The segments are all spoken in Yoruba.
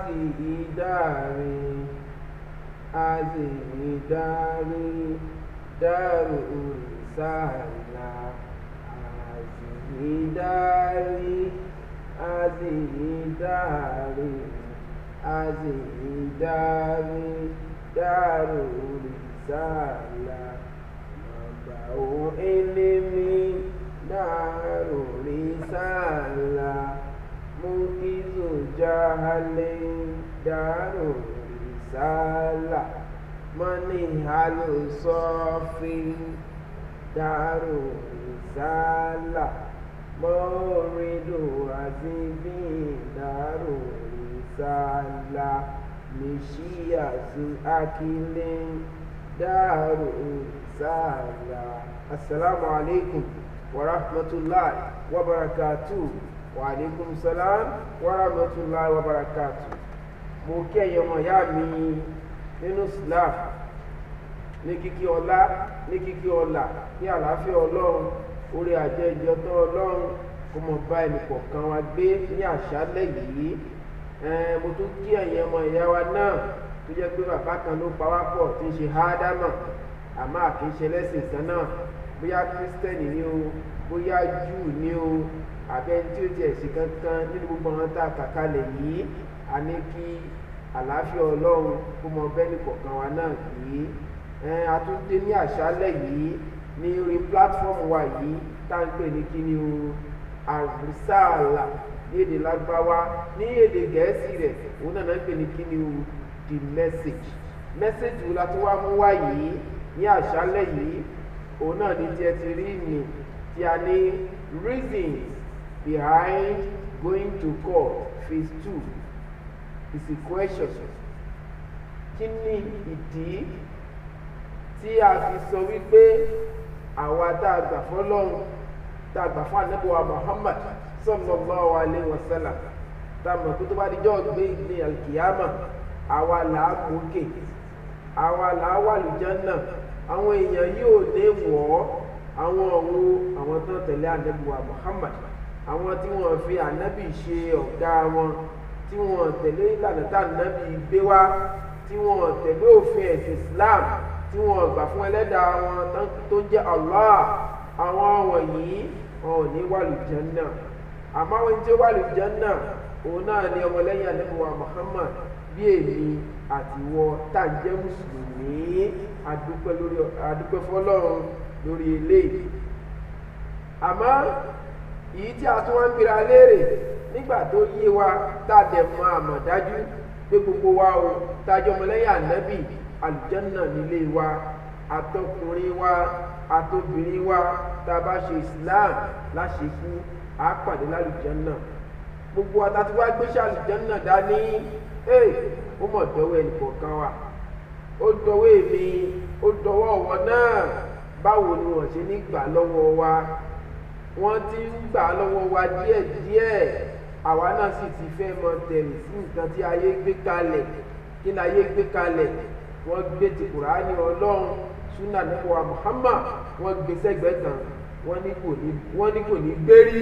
هذه داري هذه داري دار رسالة هذه داري هذه داري هذه داري دار رسالة منبع علمي دار رسالة منقذ جهل دار رسالة منهل صافي دار رسالة مورد عزيز دار رسالة مشيئة أكل دار رسالة. السلام عليكم ورحمة الله وبركاته. وعليكم السلام ورحمة الله وبركاته. mo kí ẹ̀yin ọmọ ìyá mi nínú Islam ní kíkí ọlá ní kíkí ọlà ní àlàáfíà Ọlọ́run orí àjẹjọ tó Ọlọ́run kó mọ bá ẹnìkọ̀ọ̀kan wa gbé ní àṣálẹ́ yìí. Mo tún kí ẹ̀yin ọmọ ìyá wa náà tó jẹ́ pé bàbá kan ló pa wá pọ̀ tí ń ṣe Ádámà àmọ́ àkínṣe lẹ́sìn kan náà, bóyá kírísítẹ́nì ni o bóyá júù ni o àbẹ́ni tí ó tiẹ̀ sí kankan nínú gbogbo àwọn tá a kà kalẹ̀ yìí, a ní kí àlàáfíà Ọlọ́run kó mọ bẹ́ẹ̀ni kọ̀ọ̀kan wa náà yìí. A tún dé ní àṣálẹ́ yìí ní orí platform wa yìí tá ń pè ní kí ni o àrísàlà ní èdè lágbáwá, ní èdè gẹ̀ẹ́sì rẹ̀ òun náà ń pè ní kí ni o the message. Message wo la tún wá mú wá yìí ní àṣálẹ́ yìí, òun náà ní tí ẹ ti rí ni tí a ní reasons behind going to court phase 2 is a question. Kí ni ìdí tí a fi sọ wípé àwa tá a gbà fọ́lọ́run tá a gbà fún Ànábì wa Muhammad sallallahu alaihi wasallam tá a mọ̀ tó bá di jọ́ gbé ní alkiyama àwa là á gòkè, àwa là á wà lùjánà, àwọn èèyàn yóò dé wọ̀ àwọn tó tẹ̀lé Ànábì wa Muhammad, àwọn tí wọ́n fi Ànábì ṣe ọ̀gá wọn, tí wọ́n tẹ̀lé ìlànà tá Ànábì gbé wá, tí wọ́n tẹ̀lé òfin ẹ̀sìn Islam, tí wọ́n gbà fún ẹlẹ́dàá wọn tó jẹ́ Allah. Àwọn wọ̀nyí wọn ò ní wà lùjánà. Àmọ́ àwọn tí ó wà lùjánà òun náà ni ọmọlẹ́yìn Ànábì wa Muhammad bí èmi àti ìwọ tá à ń jẹ́ mùsùlùmí. Adúpẹ́ fọ́lọ́run lórí eléyìí. Àmọ́ èyí tí a tún wá ń gbéra léèrè nígbà tó yé wa tá a dẹ̀ mọ̀ àmọ̀dájú pé gbogbo wa o tájọ́ ọmọlẹ́yìn Ànábì àlùjànnà nílé wa, àtọkùnrin wa àtobìnrin wa tá a bá ṣe Islam láṣekú á pàdé lálùjànnà. Gbogbo wa tá a ti wá gbéṣẹ́ àlùjànnà dání, ó mọ̀ dọ́wọ́ ẹnìkọ̀ọ̀kan wa, ó dọ́wọ́ èmi, ó dọ́wọ́ ọ̀wọ́ náà. Báwo ni wọ́n ṣe ní gbà lọ́wọ́ wa? Wọ́n ti ń gbà lọ́wọ́ wa díẹ̀díẹ̀, àwa náà sì ti fẹ́ mọ tẹ̀lé sí nǹkan tí ayé gbé kalẹ̀. Kí ni ayé gbé kalẹ̀? Wọ́n gbé ti Kùránì Ọlọ́run, súnà Ànábì wa Muhammad, wọ́n gbé sẹ́gbẹ̀ẹ́ kan, wọ́n ní kò ní gbérí,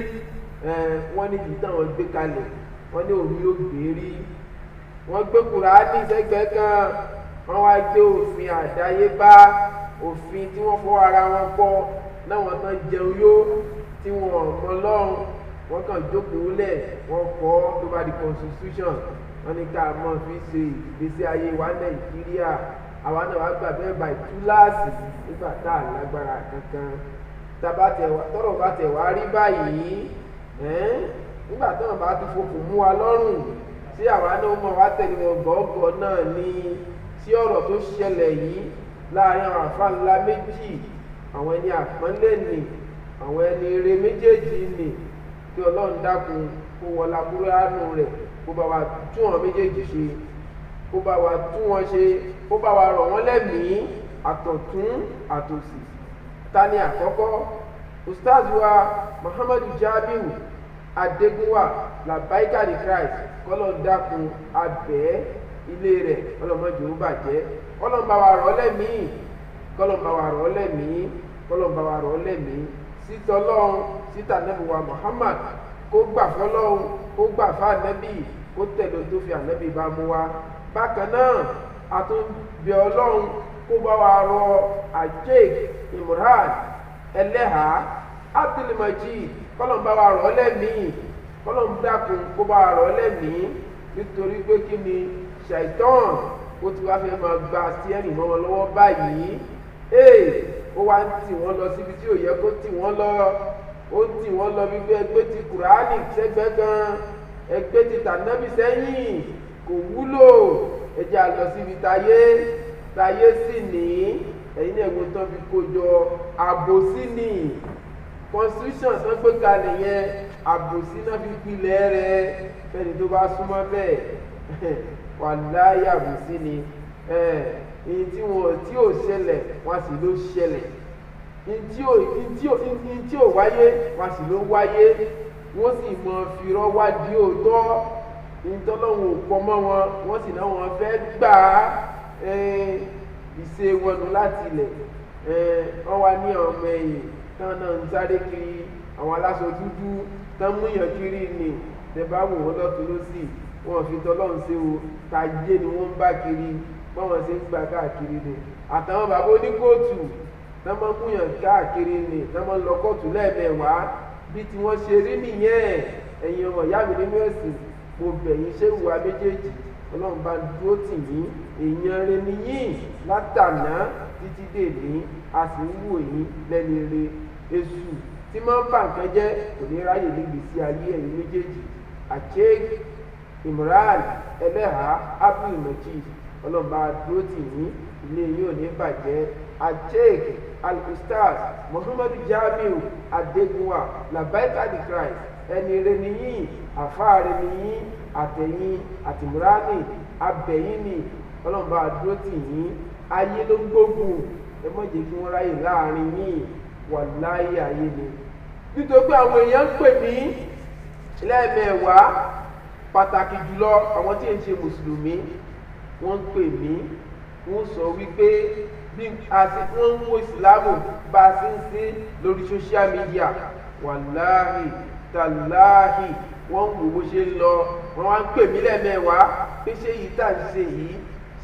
wọ́n ní ìdí táwọn gbé kalẹ̀, wọ́n ní òun yóò gbérí. Wọ́n gbé Kùránì sẹ́gbẹ̀ẹ́ kan, wọ́n wá gbé òfin àdáyébá, òfin tí wọ́n fọ́ ara wọn kọ́ láwọn tán jẹun yó tí wọ́n mọ Ọlọ́run, wọ́n kàn jókòó lẹ̀, wọ́n kọ́ tó bá di constitution, wọ́n ní ká mọ̀ fi ṣe ìgbésí ayé wa Nàìjíríà. Àwa náà wá gbà bẹ́ẹ̀ bá ìtúláàsì nígbà tá a lágbára kankan. Tọ́rọ̀ bá tẹ̀ wá rí báyìí, nígbà tọ́rọ̀ bá tún fokùn mú wa lọ́rùn, tí àwa náà mọ̀ wá tẹ̀lé wọn gọ́gọ́ náà ní sí ọ̀rọ̀ tó ṣẹlẹ̀ yìí láàrin àwọn àfáà ńlá méjì, àwọn ẹni àpọ́nlé nì, àwọn ẹni eré méjèèjì nì, kí Ọlọ́run dákun kó wọlá Kùránì rẹ̀ kó bá wa tún àwọn méjèèjì ṣe, kó bá wa tún wọn ṣe, kó bá wa rọ̀ wọ́n lẹ́mìí àtọ̀tún àtòsì. Ta ni àkọ́kọ́? Ustaz wa Muhammadu Jabiru Adégúnwà Làbáíkà ní Christ, kọ́lọ́run dákun abẹ́ ilé rẹ̀, ọlọ́mọdé ó bàjẹ́, kọ́lọ́run bá wa rọ̀ lẹ́mìí, kọ́lọ́run bá wa rọ̀ lẹ́mìí, kọ́lọ́run bá wa rọ̀ lẹ́mìí sítọ́lọ́run síta Ànábì wa Muhammad, kó gbà fọ́lọ́run, kó gbà fún Ànábì, kó tẹ̀lé tó fi ànábì bá mú wá. Bákan náà a tún bẹ Ọlọ́run kó bá wa rọ Sheikh Imran Eleha Abdulmajid kọ́lọ̀ ń bá wa rọ̀ lẹ́mìí, kọ́lọ̀ ń dákun kó bá wa rọ̀ lẹ́mìí, nítorí pé kí ni ṣàìtàn ó ti wá fẹ́ máa gba síẹ́nì mọ́ wọn lọ́wọ́ báyìí. Ó wá ń tì wọ́n lọ síbi tí ò yẹ kó tì wọ́n lọ, ó tì wọ́n lọ bí pé ẹgbẹ́ ti Kùránì sẹ́gbẹ́ kan, ẹgbẹ́ ti tànábì sẹ́yìn, kò wúlò, ẹ jẹ́ á lọ síbi táyé sì ní ẹ̀yin náà ẹ̀gbọ́n tán fi kó jọ àbòsí ní constitution tán gbé kalẹ̀ yẹn, àbòsí náà fi pilẹ̀ rẹ̀ fẹ́ni tó bá súnmọ́ bẹ́ẹ̀ wàláyé àbòsí ni. Èyí tí ò ṣẹlẹ̀ wọ́n sì ló ṣẹlẹ̀, èyí tí ò wáyé wọ́n sì ló wáyé, wọ́n sì mọ fìrọ́ wádìí òótọ́, ìtọ́lọ́hún ò pọ̀ mọ́ wọn, wọ́n sì náà wọ́n fẹ́ gbà á ìṣe wọn nù láti ilẹ̀. Wọ́n wá ní ọmọ ẹ̀yìn tán náà ń sáré kiri, àwọn aláṣọ dúdú tán múyàn kiri ni tẹ́bá wò wọ́n lọ́tún lọ́sì, wọ́n fi tọ́lọ́hún ṣe o, tàjé ni wọ́n ń bá kiri báwọn ṣe ń gbà káàkiri ni. Àtàwọn bàbá oníkóòtù tán máa ń múyàn káàkiri ni, tán máa ń lọ kóòtù lẹ́ẹ̀mẹwàá bí tí wọ́n ṣe rí nìyẹn. Ẹ̀yin ọmọ ìyá mi nínú ẹ̀sìn, mo bẹ̀yìn ṣéwù wa méjèèjì, Ọlọ́run bá dúró tì yín, èèyàn rẹ nìyín látàná títí dè ní, a sì ń wò yín lẹ́ni re. Èṣù tí máa ń bà nǹkan jẹ́ kò ní ráyè níbi sí ayé ẹ̀yin méjèèjì. Sheikh Imran Eleha Abdulmajid, Ọlọ́run bá dúró tì yín, ilé yín ò ní bàjẹ́. Sheikh Al-Ustaz Muhammadu Jamiu Adegunwa Labaika the Christ, ẹni rẹ nìyín, àfáà rẹ nìyín, àtẹ̀yìn àti Mùránì abẹ̀yìn ni. Ọlọ́run bá dúró tì yín, ayé ló ń gbógun, ẹ má jẹ́ kí wọ́n ráyè láàrin yín, wàláyé ayé ni. Nítorí pé àwọn èèyàn ń pè mí lẹ́ẹ̀mẹwàá, pàtàkì jùlọ àwọn tí ń ṣe mùsùlùmí, wọ́n ń pè mí, wọ́n sọ wípé bí wọ́n ń wo ìsìlámù bá a ṣe ń ṣe lórí social media, wàláhì tàláhì wọ́n ń wò bó ṣe ń lọ. Wọ́n wá ń pè mí lẹ́ẹ̀mẹwàá pé ṣé yìí tá à ń ṣe yìí,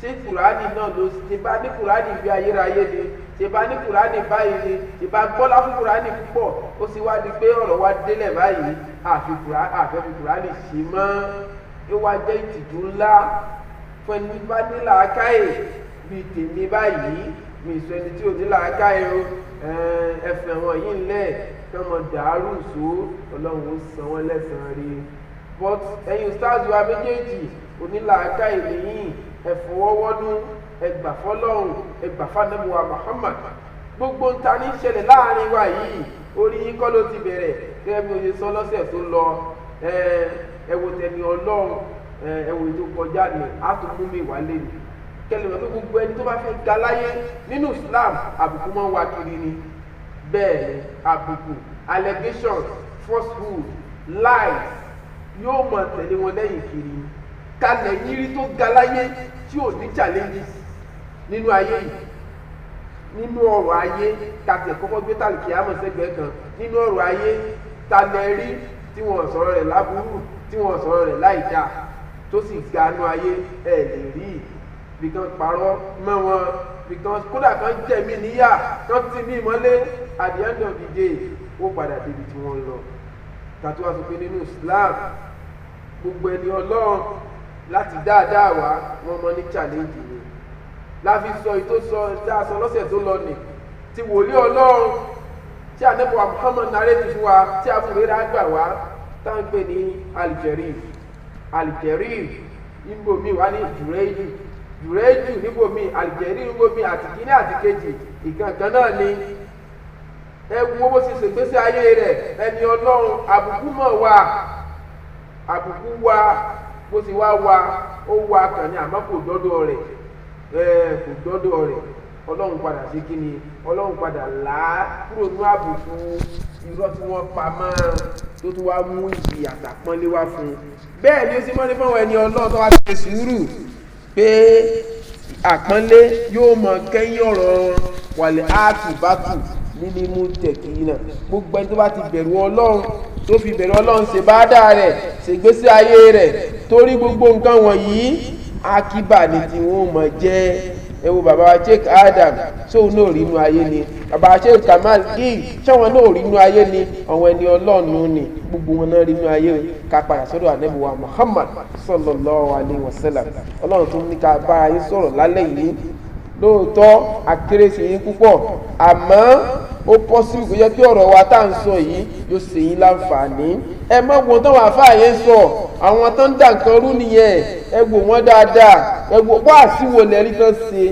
ṣé Kùránì náà ló ṣe bá ní Kùránì bí ayérayé ni, ṣe bá ní Kùránì báyìí ni, ṣe bá gbọ́lá fún Kùránì púpọ̀, ó sì wá di pé ọ̀rọ̀ wa délẹ̀ báyìí, àfẹ́ fi Kùránì ṣe mọ́. Ó wá jẹ́ ìtìjú ńlá fún ẹni bá ní làákàyè bíi tèmi báyìí, mi sọ ẹni tí ò ní làákàyè o, ẹ̀fẹ̀ wọn yìí ńlẹ̀ kán mọ dàárù só, Ọlọ́run ó san wọ́n lẹ́sàn-án rí. But ẹ̀yin ustaz wa méjèèjì onílàákàyè nìyí, ẹ fọwọ́wọ́nú, ẹ gbà fọ́lọ́run, ẹ gbà fánàbí wa Muhammad. Gbogbo ń ta ní ṣẹlẹ̀ láàrin wa yìí, orí yín kọ́ ló ti bẹ̀rẹ̀, gẹ́gẹ́ bí oye sọ lọ́sẹ̀ tó lọ. Ẹ wo tẹni Ọlọ́run, ẹ wo ètò kọjá ni, á tún mú mi wálé ni. Kẹ́lẹ́ mọ̀ pé gbogbo ẹni tó bá fẹ́ ga láyé nínú Islam, àbùkù máa ń wá kiri ni. Bẹ́ẹ̀ ni àbùkù, allegations, falsehood, lies yóò mọ̀ tẹ̀lé wọn lẹ́yìn kiri. Kalẹ̀ yírí tó ga láyé tí ò ní challenges nínú ayé yìí, nínú ọ̀rọ̀ ayé, kàtẹ̀ kọ́kọ́ gbé tàlìkì àmọ̀ sẹ́gbẹ̀ẹ́ kan, nínú ọ̀rọ̀ ayé talẹ̀ rí tí wọ́n sọ̀rọ̀ rẹ̀ láburú, tí wọ́n sọ̀rọ̀ rẹ̀ láìdá, tó sì ganú ayé ẹ̀ lè rí. Bìkan parọ́ mọ́ wọn, bìkan kódà kan jẹ̀mí níyà, kan ti ní ìmọ́lé, at the end of the day ó padà débi tí wọ́n lọ. Kàtó wá sọ pé nínú Islam gbogbo ẹni Ọlọ́run láti dáadáa wá wọ́n mọ ní challenge ni. Láfi sọ ètò tá a sọ lọ́sẹ̀ tó lọ nì, ti wòlíì Ọlọ́run tí Ànábì wa Muhammad narrate fún wa, tí a fún rírà gbà wá, tá ń pè ní Al-Jarif níbo mi wá ní Jùrẹ́jù níbo mi, Al-Jarif níbo mi, àti kíní àti kejì ìkankan náà ni. Ẹ wo bó ṣe ṣègbésí ayé rẹ̀, ẹni Ọlọ́run, àbùkù mọ̀ wá, àbùkù wá, bó ti wá wá, ó wá kàn ní àmọ́ kò dọ́dọ̀ rẹ̀, kò dọ́dọ̀ rẹ̀. Ọlọ́run padà ṣe kí ni, Ọlọ́run padà là á kúrò ní àbùkù irọ́ tí wọ́n pa mọ́, tó tún wá mú ìyì àtàpọ́nlé wá fún un. Bẹ́ẹ̀ ni ó sì mọ́ ní fáwọn ẹni Ọlọ́run tó wá ṣe sùúrù pé àpọ́nlé yóò mọ kẹ́yìn ọ̀rọ̀ wàlẹ̀ áàtù bátù nínú mú tẹ̀kì náà. Gbogbo ẹni tó bá ti bẹ̀rù Ọlọ́run tó fi bẹ̀rẹ̀ Ọlọ́run ṣe báadà rẹ̀ ṣègbésí ayé rẹ̀ torí gbogbo nǹkan wọ̀nyí akíbà ni tí wọ́n mọ̀ jẹ́. Ẹ wo bàbá wa Sheikh Adam sóun náà rí inú ayé ni, bàbá Sheikh Kamal Gil sọ́wọ́n náà rí inú ayé ni, àwọn ẹni Ọlọ́run ni gbogbo wọn náà rí inú ayé ká padà sọ́dọ̀ Ànábì wa Muhammad sallallahu alaihi wasallam. Ọlọ́run tó ní ká bá ayé sọ̀rọ̀ lálẹ́ yìí lóòótọ́ akérésì yín púpọ̀ àmọ́ ó pọ́sibú kó jẹ́ pé ọ̀rọ̀ wa tá à ń sọ yìí yóò ṣe yín láǹfààní. Ẹ má wo tán wà fáàyè sọ àwọn tó ń dà nǹkan rú nìyẹn, ẹ wò wọ́n dáadáa, ẹ wò wá àsìwò lẹ́rí tán ṣe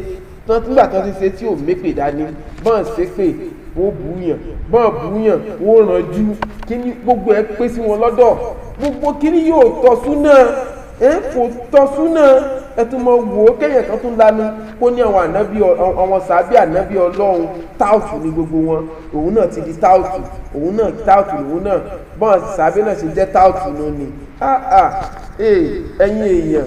tán nígbà tán ti ṣe tí ò mépè dání bọ́n ṣe pé wọ́n bùúyàn bọ́n bùúyàn wọ́n rànjú kíní gbogbo ẹ pé sí wọn lọ́dọ̀ gbogbo kíní yóò tọ́ súnà kò tọ́ súnà ẹ tún mọ wò ó kéèyàn kan tún lanu kó ní àwọn ànábì àwọn sàbí ànábì Ọlọ́run táùtù ní gbogbo wọn, òun náà ti di táùtù, òun náà táùtù lòun náà bọ́n sàbí náà ṣe jẹ́ táùtù ló ní. Ẹ̀yin èèyàn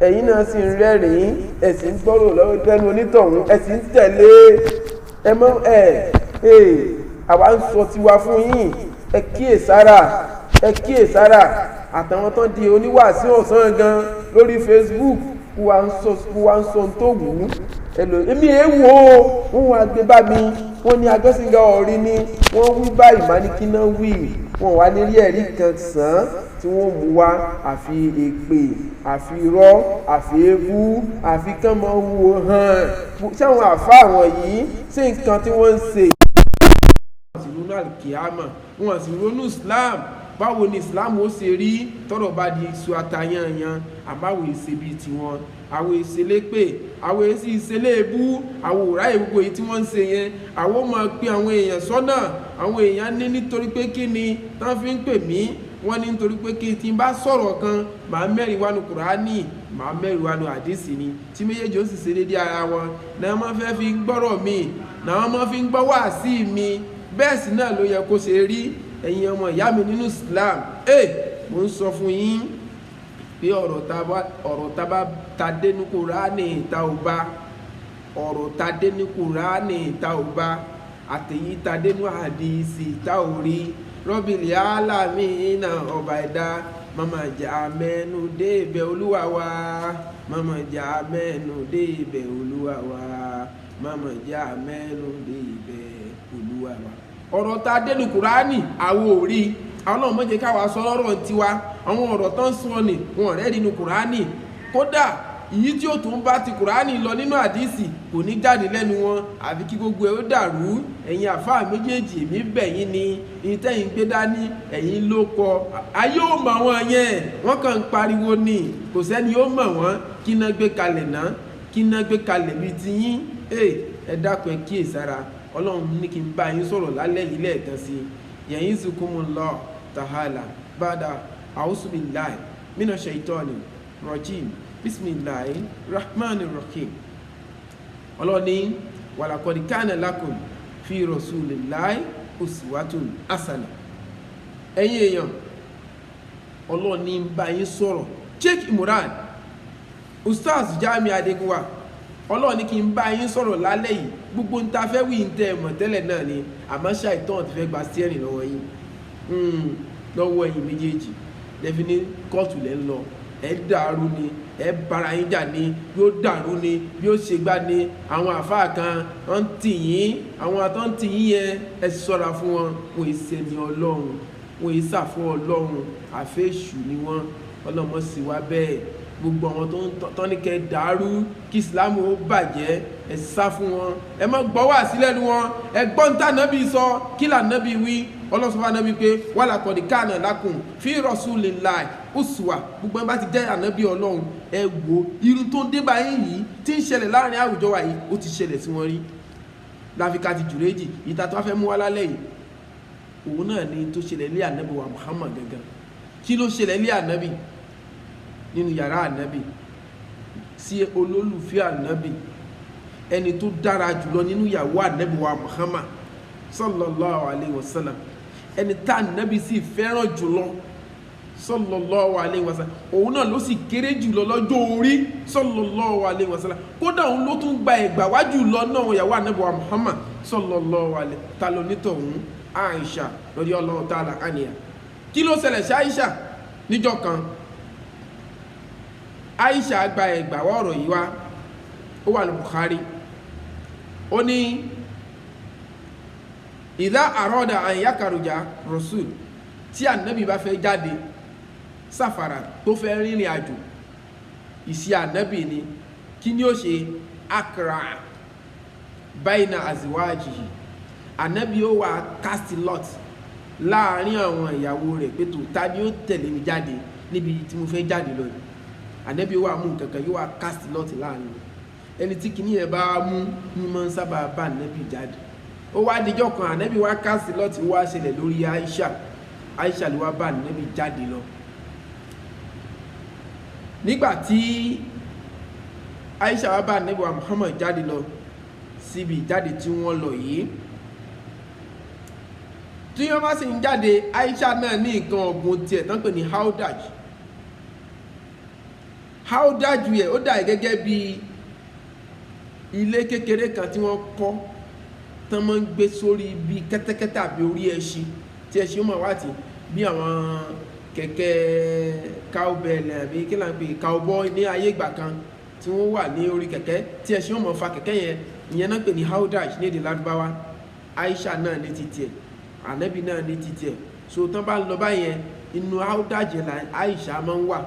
ẹ̀yin náà sì ń rẹ́rìn-ín ẹ̀sìn ń gbọ́rọ̀ lọ́wọ́ tẹnu onítọ̀hún ẹ̀sìn ń tẹ̀lé ẹ mọ́ àwa ń sọ tiwa fún yín ẹ kíyèsára àtàwọn tán di oníwàásí ọ̀sán gan lórí Facebook kó wa ń sọ tó wù ú èmi èèwò wọn wá gbé bá mi wọn ní agbẹ́sìngá ọ̀rí ni wọ́n wí báyìí má ní kí náà wí wọn wá nílé ẹ̀rí kan sàn án tí wọ́n mú wá àfi èpè àfi irọ́ àfi ewu àfi kán mọ́ wo hàn sáwọn àfa àwọn yìí sí nǹkan tí wọ́n ń ṣe. wọ́n sì ronú àlùkìyámà wọ́n sì ronú Islam báwo ni Islam ó ṣe rí tọ́rọ̀ bá di iṣu atayanyan àbáwò ìṣe bíi tiwọn àwọn ìṣelépè àwọn èsì ìṣeléèbú àwọn òráyè gbogbo èyí tí wọ́n ń ṣe yẹn àwọn máa pe àwọn èèyàn sọ́nà àwọn èèyàn ní nítorí pé kí ni tán fi ń pè mí wọ́n ní nítorí pé kí tí n bá sọ̀rọ̀ kan màá mẹ́rin wá nu Kùránì màá mẹ́rin wá nu àdìsí ni tí méjèèjì ó sì ṣe déédéé ara wọn náà wọ́n fẹ́ fi gbọ́rọ̀ mi náà wọ́n fi gbọ́ wáàsí mi bẹ́ẹ̀ sì náà ló yẹ kó ṣe rí ẹ̀yin ọmọ ìyá mi nínú Islam mo ń sọ fún yín pé ọ̀rọ̀ tá bá ta dé ní Kùránì ta ò bá ọ̀rọ̀ ta dé ní Kùránì ta ò bá àtẹ̀yí ta dé ní àdìsí ta ò rí Rọ́bìlì Álámìnà ọba ẹ̀dá mama jà mẹ́nu dé ibẹ̀ Olúwa wa mama jà mẹ́nu dé ibẹ̀ Olúwa wa mama jà mẹ́nu dé ibẹ̀ Olúwa wa. ọ̀rọ̀ tá dé ní Kùránì àwọn ò rí àwọn náà mọ̀jẹ̀ káwa sọ lọ́rọ̀ tiwa àwọn ọ̀rọ̀ tán sọ ni wọn rẹ́ nínú Kùránì kódà èyí tí ó tún bá ti Kùránì lọ nínú àdìsí kò ní jáde lẹ́nu wọn àfi kí gbogbo ẹ̀ ó dàrú ẹ̀yin àfáà méjèèjì èmi bẹ̀ yín ni ìtẹ́yìn gbé dání ẹ̀yin ló kọ ayé ò mọ̀ wọn yẹn wọ́n kàn ń pariwo ni kò sẹ́ni ó mọ̀ wọ́n kí iná gbé kalẹ̀ náà kí iná gbé kalẹ̀ bíi ti yín ẹ dákun ẹ kíyèsára Ọlọ́run ní kí n bá yín sọ̀rọ̀ lálẹ́ yìí lẹ́ẹ̀kan sí yẹ̀yìn zukumullah ta'ala bada ausubillahi mina shaitani rajim bismillahi rahmani rahim ọlọ́ni walakodi kana lakum fi rasulillahi uswatun hasana ẹ̀yin èèyàn ọlọ́ni ń bá yín sọ̀rọ̀ Sheikh Imran Ustaz Jami Adegunwa ọlọ́ni kí n bá yín sọ̀rọ̀ lálẹ́ yìí gbogbo ń ta fẹ́ wí ń tẹ ẹ̀mọ̀ tẹ́lẹ̀ náà ni àmọ́ ṣàìtàn ti fẹ́ gba steering lọ́wọ́ yín lọ́wọ́ ẹ̀yin méjèèjì lẹ́fi ní kóòtù lẹ́ ń lọ ẹ dàrú ni ẹ bára yín jà ni yóò dàrú ni bí ó ṣe gbá ni àwọn àfáà kan wọ́n ń tì yín àwọn àtọ́ ń tì yín yẹn ẹ ṣọ́ra fún wọn wọn ì sẹ́ni Ọlọ́run wọn ì sàfún Ọlọ́run àfẹ́ṣù ni wọ́n ọlọ́mọ sì wá bẹ́ẹ̀ gbogbo àwọn tó ní kẹ́ dàrú kí Islam ó bàjẹ́ ẹ sá fún wọn ẹ má gbọ́ wá sílẹ̀ nu wọn ẹ gbọ́ ń tà nábì sọ kí là nábì wí ọlọ́sọ̀fà nábì pé walaqad kana lakum fi rasulillahi uswa gbogbo ẹ bá ti jẹ́ ànábì Ọlọ́run ẹ wo irun tó ń dé báyìí yìí tí ń ṣẹlẹ̀ láàrin àwùjọ wa yìí ó ti ṣẹlẹ̀ sí wọn rí láfíkà ti jùrẹ́jì ìta tó wá fẹ́ mú wá lálẹ́ yìí òun náà ni tó ṣẹlẹ̀ lé ànábì wa Muhammad gangan kí ló ṣẹlẹ̀ lé ànábì nínú yàrá ànábì sí olólùfẹ́ ànábì ẹni tó dára jùlọ nínú ìyàwó ànábì wa Muhammad sallallahu alayhi wa sallam ẹni tá ànábì sì fẹ́ràn jùlọ sallallahu alayhi wa sallam òun náà ló sì kéré jùlọ lọ́jọ́ orí sallallahu alayhi wa sallam kódà òun ló tún gba ẹ̀gbà wá jùlọ náà ìyàwó ànábì wa Muhammad sallallahu alayhi ta ló nítọ̀hún Aisha radiyallahu ta'ala anha kí ló ṣẹlẹ̀ sí Aisha níjọ́ kan? Aisha gba ẹgbàwọ́ ọ̀rọ̀ yìí wá, ó wà ní Bukhari. Ó ní idha arada an yakaruja rasul, tí ànábì bá fẹ́ jáde sáfàrà tó fẹ́ rìnrìn àjò, ìṣe ànábì ni kí ni ó ṣe? Akra bayna azwajihi, ànábì ó wà cast lot láàrin àwọn ìyàwó rẹ̀ pé tó ta ni ó tẹ̀lé mi jáde níbi tí mo fẹ́ jáde lọ yìí. Ànábì ó wà mú kankan yóò wà cast lot láàrin ẹni tí kìíní yẹn bá mú ní mọ́ ń sábà bá ànábì jáde. Ó wá dijọ́ kan ànábì wá cast lot wá ṣẹlẹ̀ lórí Aisha ló wá bá ànábì jáde lọ. Nígbà tí Aisha wá bá ànábì wa Muhammad jáde lọ síbi ìjáde tí wọ́n lọ yìí, tí wọ́n bá sì ń jáde, Aisha náà ní nǹkan ọ̀gbun tiẹ̀ tán pè ní haudaj yẹ ó dà gẹ́gẹ́ bí ilé kékeré kan tí wọ́n kọ́ tán máa ń gbé sórí bí kẹ́tẹ́kẹ́tẹ́ àbí orí ẹṣin, tí ẹṣin ó máa wá tì bí àwọn kẹ̀kẹ́ cowbell àbí kí là ń pè cowboy ní ayé ìgbà kan tí wọ́n wà ní orí kẹ̀kẹ́ tí ẹṣin ó máa fa kẹ̀kẹ́ yẹn, ìyẹn náà pè ní haudaj ní èdè Lárúbáwá. Aisha náà ní titi ẹ̀, ànábì náà ní titi ẹ̀. So tán bá ń lọ báyẹn, inú haudaj la Aisha máa ń wà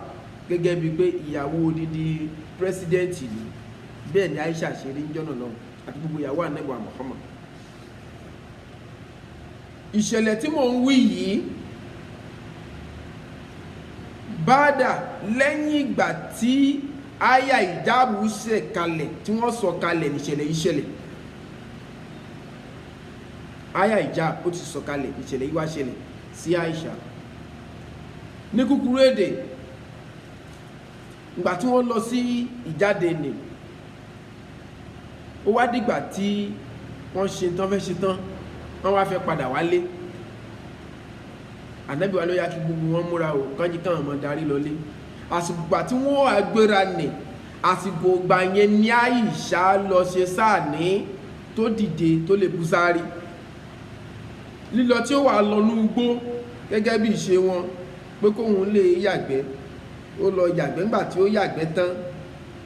gẹ́gẹ́ bí pé ìyàwó odidi pírẹsidẹ́ǹtì ni. Bẹ́ẹ̀ ni Aisha ṣe rí jọ́nà náà àti gbogbo ìyàwó ànábì wa Muhammad. Ìṣẹ̀lẹ̀ tí mò ń wí yìí báadà lẹ́yìn ìgbà tí àyà ìjáàbù ṣẹ̀ kalẹ̀, tí wọ́n sọ kalẹ̀ níṣẹ̀lẹ̀ ìṣẹ̀lẹ̀. Àyà ìjáàbù ó ti sọ kalẹ̀, ìṣẹ̀lẹ̀ yìí wá ṣẹlẹ̀ sí Aisha. Ní kúkúrú èdè, ìgbà tí wọ́n lọ sí ìjáde nì, ó wá dìgbà tí wọ́n ṣe tán fẹ́ ṣe tán, wọ́n wá fẹ́ padà wálé. Ànábì wa ló yá kí gbogbo wọn múra o, kánjí káwọn ọmọ darí lọlé. Àsìkò ìgbà tí wọ́n wá gbéra nì, àsìkò ìgbà yẹn ní Aisha lọ ṣe sáàní tó dìde tó lè bú sáré. Lílọ tí ó wà lọ ní ugbó gẹ́gẹ́ bí ìṣe wọn pé kóhun lè yàgbẹ́, ó lọ yàgbẹ́. Ńgbà tí ó yàgbẹ́ tán,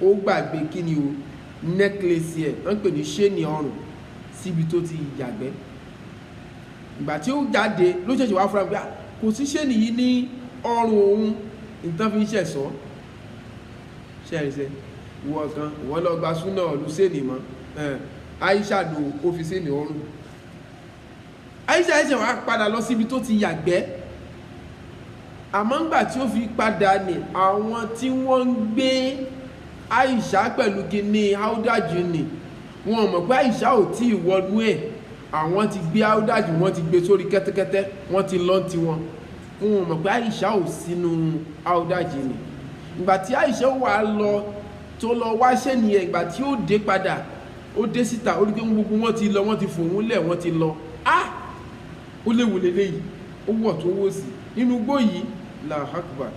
ó gbàgbé kí ni o, necklace ẹ̀ wọ́n pè ní ṣéènì ọrùn síbi tó ti yàgbẹ́. Ìgbà tí ó jáde ló ṣẹ̀ṣẹ̀ wá fúnra pé kò sí ṣéènì yìí ní ọrùn òun, nǹkan fi ń ṣẹ̀sọ́ ṣẹ̀rìṣẹ́. Ìwọ kan ìwọ́n lọ gba súnà ọ̀lú ṣéènì mọ́, Aisha ló ó fi ṣéènì ọrùn. Aisha ẹ̀ṣẹ̀ wá padà lọ síbi tó ti yàgbẹ́. Àmọ́ ńgbà tí ó fi padà ní, àwọn tí wọ́n ń gbé Aisha pẹ̀lú kíní haudaju ni, wọn mọ̀ pé Aisha ò tí ì wọnú ẹ̀. Àwọn ti gbé haudaju, wọ́n ti gbé sórí kẹ́tẹ́kẹ́tẹ́, wọ́n ti lọ́n ti wọn. Wọn mọ̀ pé Aisha ò sínú haudaju ni. Ìgbà tí Aisha wà lọ tó lọ wá ṣẹ́ni ẹ̀, ìgbà tí ó dé padà, ó dé síta, ó rí pé gbogbo wọn ti lọ, wọ́n ti fòun lẹ̀, wọ́n ti lọ. Ó léwu lélẹ́yìí, ó wọ̀ tó wó sí nínú igbó yìí. Allahu Akbar,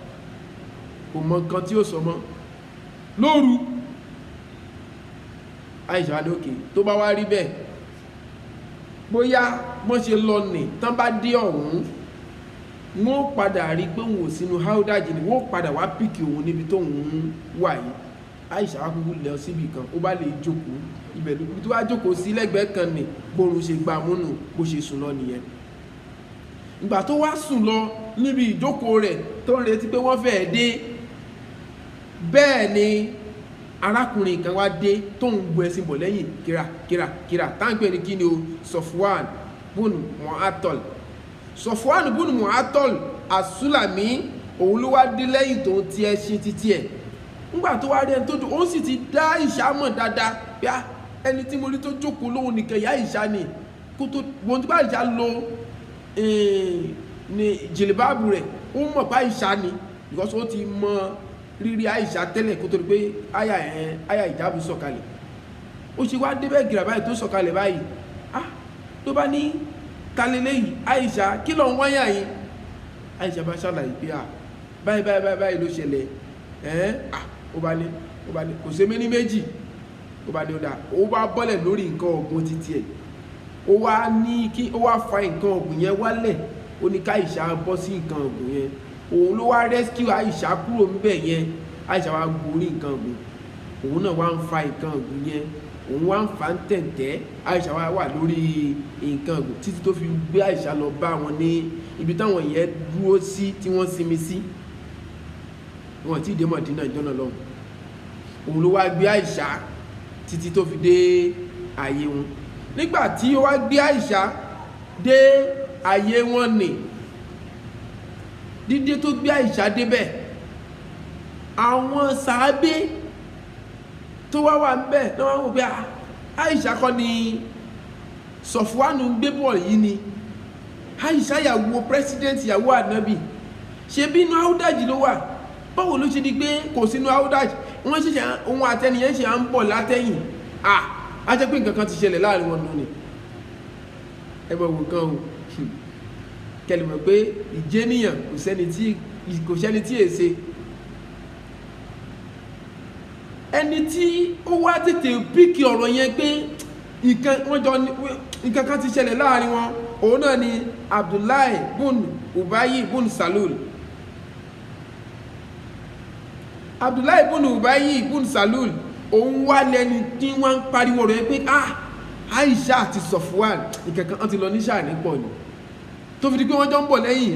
kò mọ nǹkan tí ó sọ mọ́ lóru. Aisha lókè tó bá wá rí bẹ́ẹ̀, bóyá wọ́n ṣe lọ nì tán bá dé ọ̀hún, wọ́n padà rí pé òun ò sínú haudaji ni, wọ́n padà wá pìkì òun níbi tó ń wà yìí. Aisha wá kúkú lọ síbi kan, ó bá lè jókòó ibẹ̀ lókè tó wá jókòó sí lẹ́gbẹ̀ẹ́ kan nì, bórun ṣe gbà múnú bó ṣe sùn lọ nìyẹn. Ìgbà tó wá sùn lọ níbi ìjókòó rẹ̀ tó ń retí pé wọ́n fẹ́ dé, bẹ́ẹ̀ ni arákùnrin kan wá dé tó ń bu ẹṣin bọ̀ lẹ́yìn kíra táǹpẹ̀ ní kí ni o, Sofwan bùnú Mu'attal. Sofwan bùnú Mu'attal as-Sulami, òun ló wá dé lẹ́yìn tó ń ti ẹṣin títí ẹ̀. Nígbà tó wá rí ẹni tó dùn, ó sì ti dá Aisha mọ̀ dáadáa pé ẹni tí mo rí tó jókòó lóhun nìkan ìyá Aisha ni. Kó tó wọ́n tó bá Aisha lo ní jìlìbáàbù rẹ̀, ó mọ̀ pé Aisha ni, because ó ti mọ rírí Aisha tẹ́lẹ̀ kó tó rí pé àyà ìjábù sọ̀kalẹ̀. Ó ṣe wá débẹ̀ gìrà báyìí tó sọ̀kalẹ̀ báyìí, tó bá ní talẹ́lẹ́ yìí Aisha, kí ló ń wáyà yìí? Aisha bá ṣàlàyé pé báyìí ló ṣẹlẹ̀. Ó bá ní kò ṣe mí ní méjì. Ó bá ní ó bá bọ́lẹ̀ lórí nǹkan ọ̀gbun títí ẹ̀, ó wá fa nǹkan ọ̀gbun yẹn wálẹ̀ ó ní ká Àìṣà bọ́ sí nǹkan ọ̀gùn yẹn òun ló wá rescue Àìṣà kúrò níbẹ̀ yẹn Àìṣà wá gorí nǹkan ọ̀gùn òun náà wá ń fa nǹkan ọ̀gùn yẹn òun wá ń fa ń tẹ̀tẹ̀ Àìṣà wà lórí nǹkan ọ̀gùn títí tó fi gbé Àìṣà lọ bá wọn ní ibi táwọn yẹn dúró sí tí wọ́n sinmi sí wọn tí dé Mọ̀dínà ìjọ́nà lọ́hùn òun ló wá gbé Àìṣà títí tó fi dé ààyè wọn nígbà tí ó wá gbé Àìṣà dé ààyè wọn nì dídé tó gbé Àìṣà débẹ̀ àwọn sàábé tó wá wà ń bẹ̀ náà wọ́n wò pé Àìṣà kọ́ ni Sọ̀fúwánù ń gbé bọ̀ yìí ni Àìṣà ìyàwó president ìyàwó ànábì ṣe bí inú áúdájì ló wà báwo ló ṣe di pé kò sínú áúdájì wọ́n ṣẹ̀ṣẹ̀ ohun àtẹnìyẹn ṣe à ń bọ̀ látẹ̀yìn a jẹ́ pé nǹkan kan ti ṣẹlẹ̀ láàrin wọn nù ni ẹ mọ̀ wò kan o kẹlẹ̀ mọ̀ pé ìjẹ́nìyàn kò sẹ́ni tí èsè ẹni tí ó wá tètè píkì ọ̀rọ̀ yẹn pé nǹkan kan ti ṣẹlẹ̀ láàrin wọn òun náà ni Abdullahi bun Ubayi bun Salul Abdullahi bun Ubayi bun Salul òun wá lẹ́ni tí wọ́n ń pariwo rẹ̀ pé Àìṣà àti Sọ̀fúwàn ìkẹ̀kẹ́ ti lọ ní sàárì pọ̀ ni tó fi di pé wọ́n jọ ń bọ̀ lẹ́yìn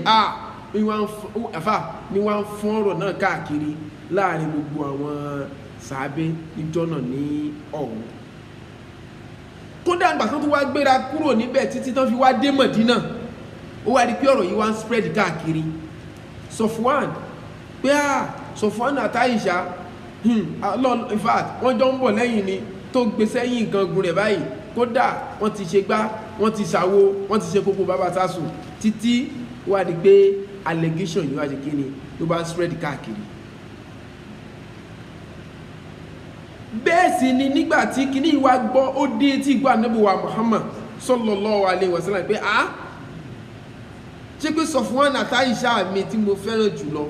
ni wọ́n ń fọ́n ọ̀rọ̀ náà káàkiri láàrin gbogbo àwọn sàábé níjọ́nà ní ọ̀hún kódà ìgbà kan tó wá gbéra kúrò níbẹ̀ títí tán fi wá dé Mọ̀dínà ó wá di pé ọ̀rọ̀ yìí wá ń spread káàkiri Sọ̀fúwàn pé Sọ̀fúwàn àti Àìṣà in fact wọ́n jọ ń bọ̀ lẹ́yìn ni tó gbé sẹ́yìn nǹkan gun rẹ̀ báyìí kódà wọ́n ti ṣe gbá wọ́n ti ṣàwo wọ́n ti ṣe kókó bàbá sásù títí wá di pé allegation yìí wá di kí ni ló bá ń spread káàkiri bẹ́ẹ̀ sì ni nígbà tí kíní ìwà gbọ́ ó dé tí ìgbà Ànábì wa Muhammad sallallahu alaihi wasallam pé ṣé pé Sọ̀fúwàn àti Àìṣà mi tí mo fẹ́ràn jùlọ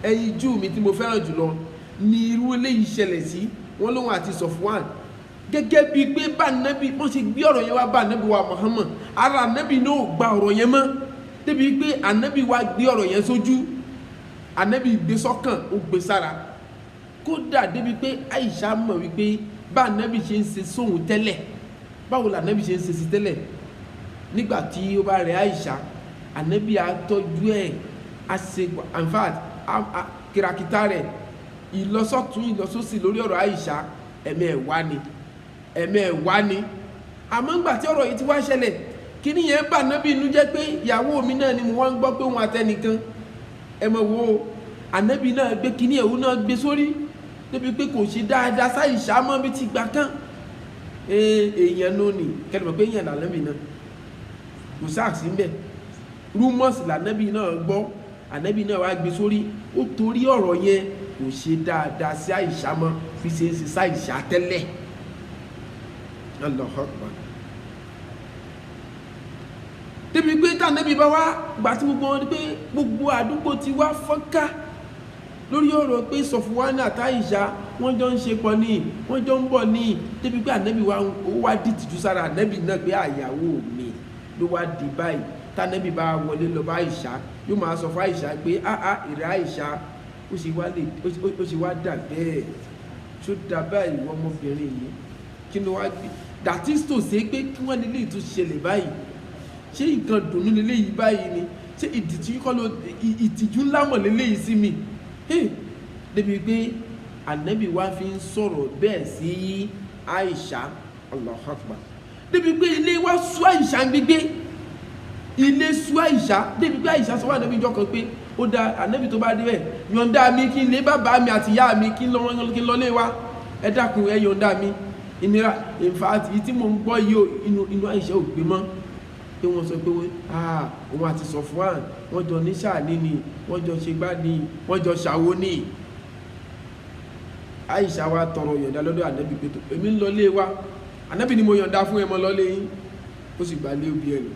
ẹyin jù mi tí mo fẹ́ràn jùlọ ni irú eléyìí ṣẹlẹ̀ sí wọn lóhun àti Sọ̀fúwàn gẹ́gẹ́ bí pé bá Ànábì wọ́n ṣe gbé ọ̀rọ̀ yẹn wá bá Ànábì wa Muhammad ara Ànábì náà ò gba ọ̀rọ̀ yẹn mọ́ débi pé Ànábì wa gbé ọ̀rọ̀ yẹn sójú Ànábì gbé sọ́kàn ó gbé sára kódà débi pé Àìṣà mọ̀ wípé bá Ànábì ṣe ń ṣe sóhun tẹ́lẹ̀ báwo la Ànábì ṣe ń ṣe sí tẹ́lẹ̀ nígbà tí ó bá rẹ̀ Àìṣà Ànábì á tọ́jú ẹ̀ á ṣe in fact kìràkìtà rẹ̀ ìlọsọ́tún ìlọsọ́sì lórí ọ̀rọ̀ Àìṣà ẹ̀mẹ́ẹ̀wá ni àmọ́ ńgbà tí ọ̀rọ̀ yìí ti wá ṣẹlẹ̀ kí ni yẹn bá Ànábì inú jẹ́ pé ìyàwó mi náà ni mo wá ń gbọ́ pé òun àtẹnìkan ẹ̀mọ̀ wo Ànábì náà gbé kíní ẹ̀hún náà gbé sórí débi pé kò ṣe dáadáa sáìṣà mọ́ bí ti gbà kán èèyàn ló ní kẹlẹ̀mọ̀ pé èèyàn l'Ànábì náà kò sáàsì ń bẹ̀ rumors l'Ànábì náà gbọ́ Ànábì náà wá gbé sórí ó torí ọ̀rọ̀ yẹn kò ṣe dáadáa sí Àìṣà mọ́ bí ṣe ń ṣe sáìṣà tẹ́lẹ̀ Allahu Akbar débi pé t'Ànábì bá wá gbà tí gbogbo wọn pé gbogbo àdúgbò ti wá fọ́nká lórí ọ̀rọ̀ pé Sọ̀fúwánù àti Àìṣà wọ́n jọ ń ṣe pọ̀ ní wọ́n jọ ń bọ̀ ní débi pé Ànábì ó wá dìtìjú sára Ànábì náà pé àyàwó mi ló wá di báyìí t'Ànábì bá wọlé lọ bá Àìṣà yóò máa sọ fún Àìṣà pé ìrẹ́ Àìṣà ó ṣe wá dà bẹ́ẹ̀ tó dà báyìí wọ́n ọmọbìnrin yìí kí ni wá gbé dàtísítò ṣe pé kí wọ́n nílé ìtú ṣẹlẹ̀ báyìí ṣé nǹkan dùnú nílé yìí báyìí ni ṣé ìtìjú ńlá mọ̀ nílé yìí sí mi débi pé Ànábì wá fi ń sọ̀rọ̀ bẹ́ẹ̀ sí Àìṣà Allahu Akbar débi pé ilé wá sú Àìṣà gbígbé ilé sú Àìṣà débi pé Àìṣà sọ wà Ànábì ìjọ kan pé ó dá Ànábì tó bá dé bẹ̀ yọ̀ǹda mi kí n lé bàbá mi àti ìyá mi kí n lọlé wa ẹ dákun ẹ yọ̀ǹda mi ìnira ìfàtí tí mo ń gbọ́ yìí inú Àìṣà ò gbé mọ́ pé wọ́n sọ pé òun àti Sọ̀fúwàn wọ́n jọ ní sàní ni wọ́n jọ ṣe gbá ní wọ́n jọ ṣàwó ní Àìṣà wa tọrọ yọ̀ǹda lọ́dọ̀ Ànábì pé èmi ń lọlé wa Ànábì ni mo yọ̀ǹda fún ẹmọ lọlé yín ó sì gbà lé òbí ẹ̀rù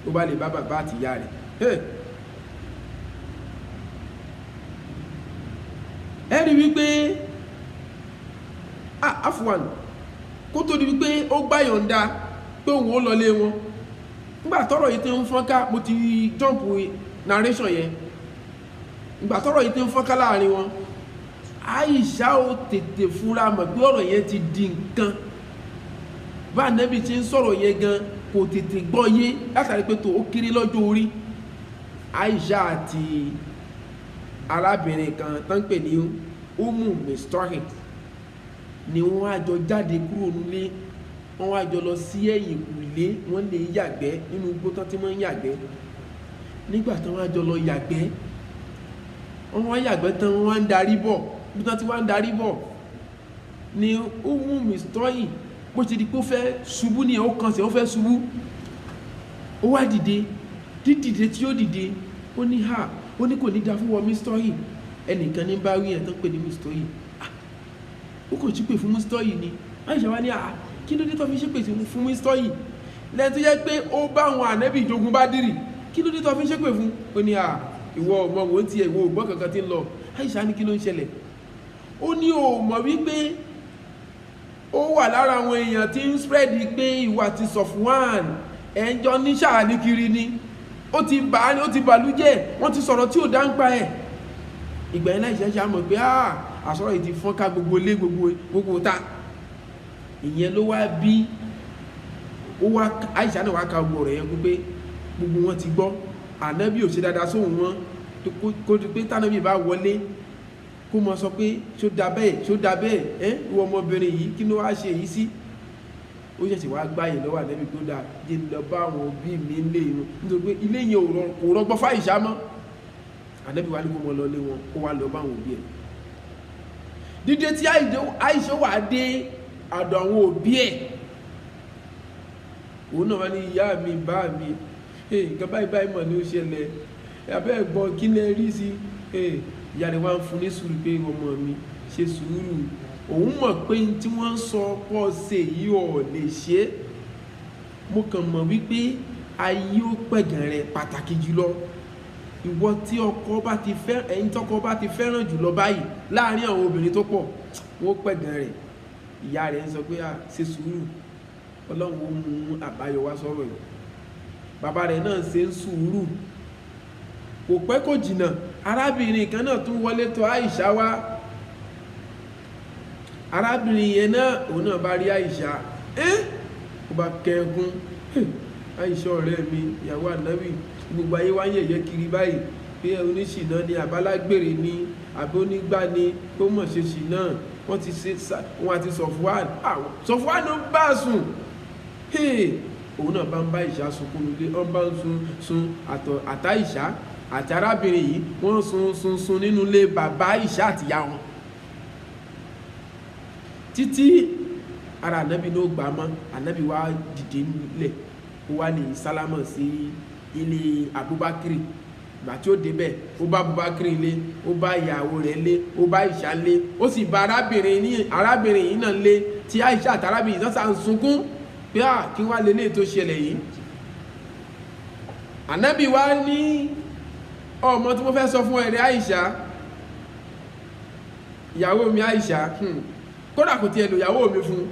ó bá lè bá bàbá àti ìyá rẹ̀ ẹ̀rí wípé afuwan kó tó di wípé ó gbà yọ̀ǹda pé òun ó lọlé wọn nígbà tọ́rọ̀ yìí tí ń fọ́nká mo ti jump narration yẹn, nígbà tọ́rọ̀ yìí tí ń fọ́nká láàrin wọn, Aisha ó tètè fúnra mọ̀ pé ọ̀rọ̀ yẹn ti di nǹkan bá Ànábì tí ń sọ̀rọ̀ yẹn gan kò tètè gbọ́ yé látàrí pé tó ó kéré lọ́jọ́ orí. Aisha àti arábìnrin kan tó ń pè ní Ummu Mistahik ni wọ́n á jọ jáde kúrò nílé, wọ́n á jọ lọ sí ẹ̀yìn kùlé, wọ́n lè yàgbẹ́ nínú igbó tán tí wọ́n ń yàgbẹ́. Nígbà tí wọ́n á jọ lọ yàgbẹ́, wọ́n wá yàgbẹ́ tán wọ́n wá ń darí bọ̀, bí tán ti wá ń darí bọ̀ ni Ummu Mistahik bó ti di pé ó fẹ́ ṣubú ní ẹ̀, ó kàn sí ó fẹ́ ṣubú, ó wá dìde, dídìde tí ó dìde ó ní ha, ó ní kò ní da fún wọn Mistahik, ẹnìkan ní bá wí ẹ̀ tán pè ní Mistahik, ó kò jí pè fún Mistahik ni. Aisha wá ní kí ló dé tó fi ṣe pè fún Mistahik lẹ́yìn tó yẹ pé ó bá àwọn Ànábì jogun Bádírì, kí ló dé tó fi ṣe pè fún? Ó ní ìwọ ọmọ wo ti ẹ̀ ìwọ ògbọ́n kankan tí ń lọ. Aisha ní kí ló ń ṣẹlẹ̀? Ó ní o mọ̀ wípé ó wà lára àwọn èèyàn tí ń spread pé ìwà ti Safwan ẹ̀ńjọ ní ṣáàní kiri ni, ó ti bàlújẹ́, wọ́n ti sọ̀rọ̀ tí ò dá ń pa ẹ̀. Ìgbà yẹn Aisha ṣe mọ̀ pé àsọ̀rọ̀ yìí ti fọ́n ká gbogbo ilé gbogbo ta. Ìyẹn ló wá bí Aisha náà wá ka gbogbo rẹ̀ yẹn pé gbogbo wọn ti gbọ́ Ànábì ò ṣe dáadáa sóhun wọn, kó di pé tánàbì bá wọlé kó mọ sọ pé ṣó da bẹ́ẹ̀ ìwọ ọmọbìnrin yìí kí ló wá ṣe èyí sí. Ó ṣẹ̀ṣẹ̀ wá gbáyè lọ́wọ́ Ànábì tó dáa jẹ́ lọ bá àwọn òbí mi lé irun, nítorí pé ilé yẹn kò rọgbọ́ fáìṣá mọ́. Ànábì wá ní kó mọ lọ lé wọn, kó wá lọ bá àwọn òbí ẹ̀. Dídé tí Aisha wà dé àdọ̀ àwọn òbí ẹ̀, òun náà wá ní ìyá mi bá mi nǹkan báyìí mọ̀ ní ó ṣẹlẹ̀, abẹ́ ẹ̀gbọ́n kí lẹ rí sí. Ìyá rẹ̀ wá ń fún ní sùúrù pé ọmọ mi ṣe sùúrù, òun mọ̀ pé tí wọ́n ń sọ pọ̀ ṣe yìí ò lè ṣe, mo kàn mọ̀ wípé ayé ó pẹ̀gàn rẹ̀ pàtàkì jùlọ ìwọ tí ọkọ bá ti fẹ́ ẹ̀yin tọ́kọ bá ti fẹ́ràn jùlọ báyìí láàrin àwọn obìnrin tó pọ̀ wọ́n pẹ̀gàn rẹ̀. Ìyá rẹ̀ ń sọ pé ṣe sùúrù, Ọlọ́run ó mú àbáyọ wá sọ̀rọ̀ yìí. Bàbá rẹ̀ náà ṣe ń sùúrù, kò pẹ́ kò jìnnà arábìnrin kan náà tún wọlé tọ̀ Aisha wá. Arábìnrin yẹn náà òun náà bá rí Aisha, ó bá kẹ́gún, Aisha ọ̀rẹ́ mi ìyàwó Ànábì, gbogbo ayé wá ń yẹ̀yẹ́ kiri báyìí pé oníṣìná ni àbálágbèrè ni àbí onígbà ni tó mọ̀ ṣe ṣìná, wọ́n ti ṣe wọn àti Safwan ló bá sùn. Òun náà bá ń bá Aisha sunkún nílé, wọ́n bá ń sun àtàìṣá àti arábìnrin yìí wọ́n sun nínú ilé bàbá Aisha àtìyá wọn títí ara Ànábì ló gbà mọ́. Ànábì wá dìde nílẹ̀, ó wá lè sálámọ̀ sí ilé Abubakar. Ìgbà tí ó débẹ̀ ó bá Abubakar lé, ó bá ìyàwó rẹ̀ lé, ó bá Aisha lé, ó sì bá arábìnrin yìí náà lé, tí Aisha àti arábìnrin náà sàn sunkún pé kí wá lè lè tó ṣẹlẹ̀ yìí. Ànábì wá ní ọmọ tí mo fẹ́ sọ fún ẹ̀rẹ́ Aisha, ìyàwó mi Aisha, kódà kò tiẹ̀ lò ìyàwó mi fún,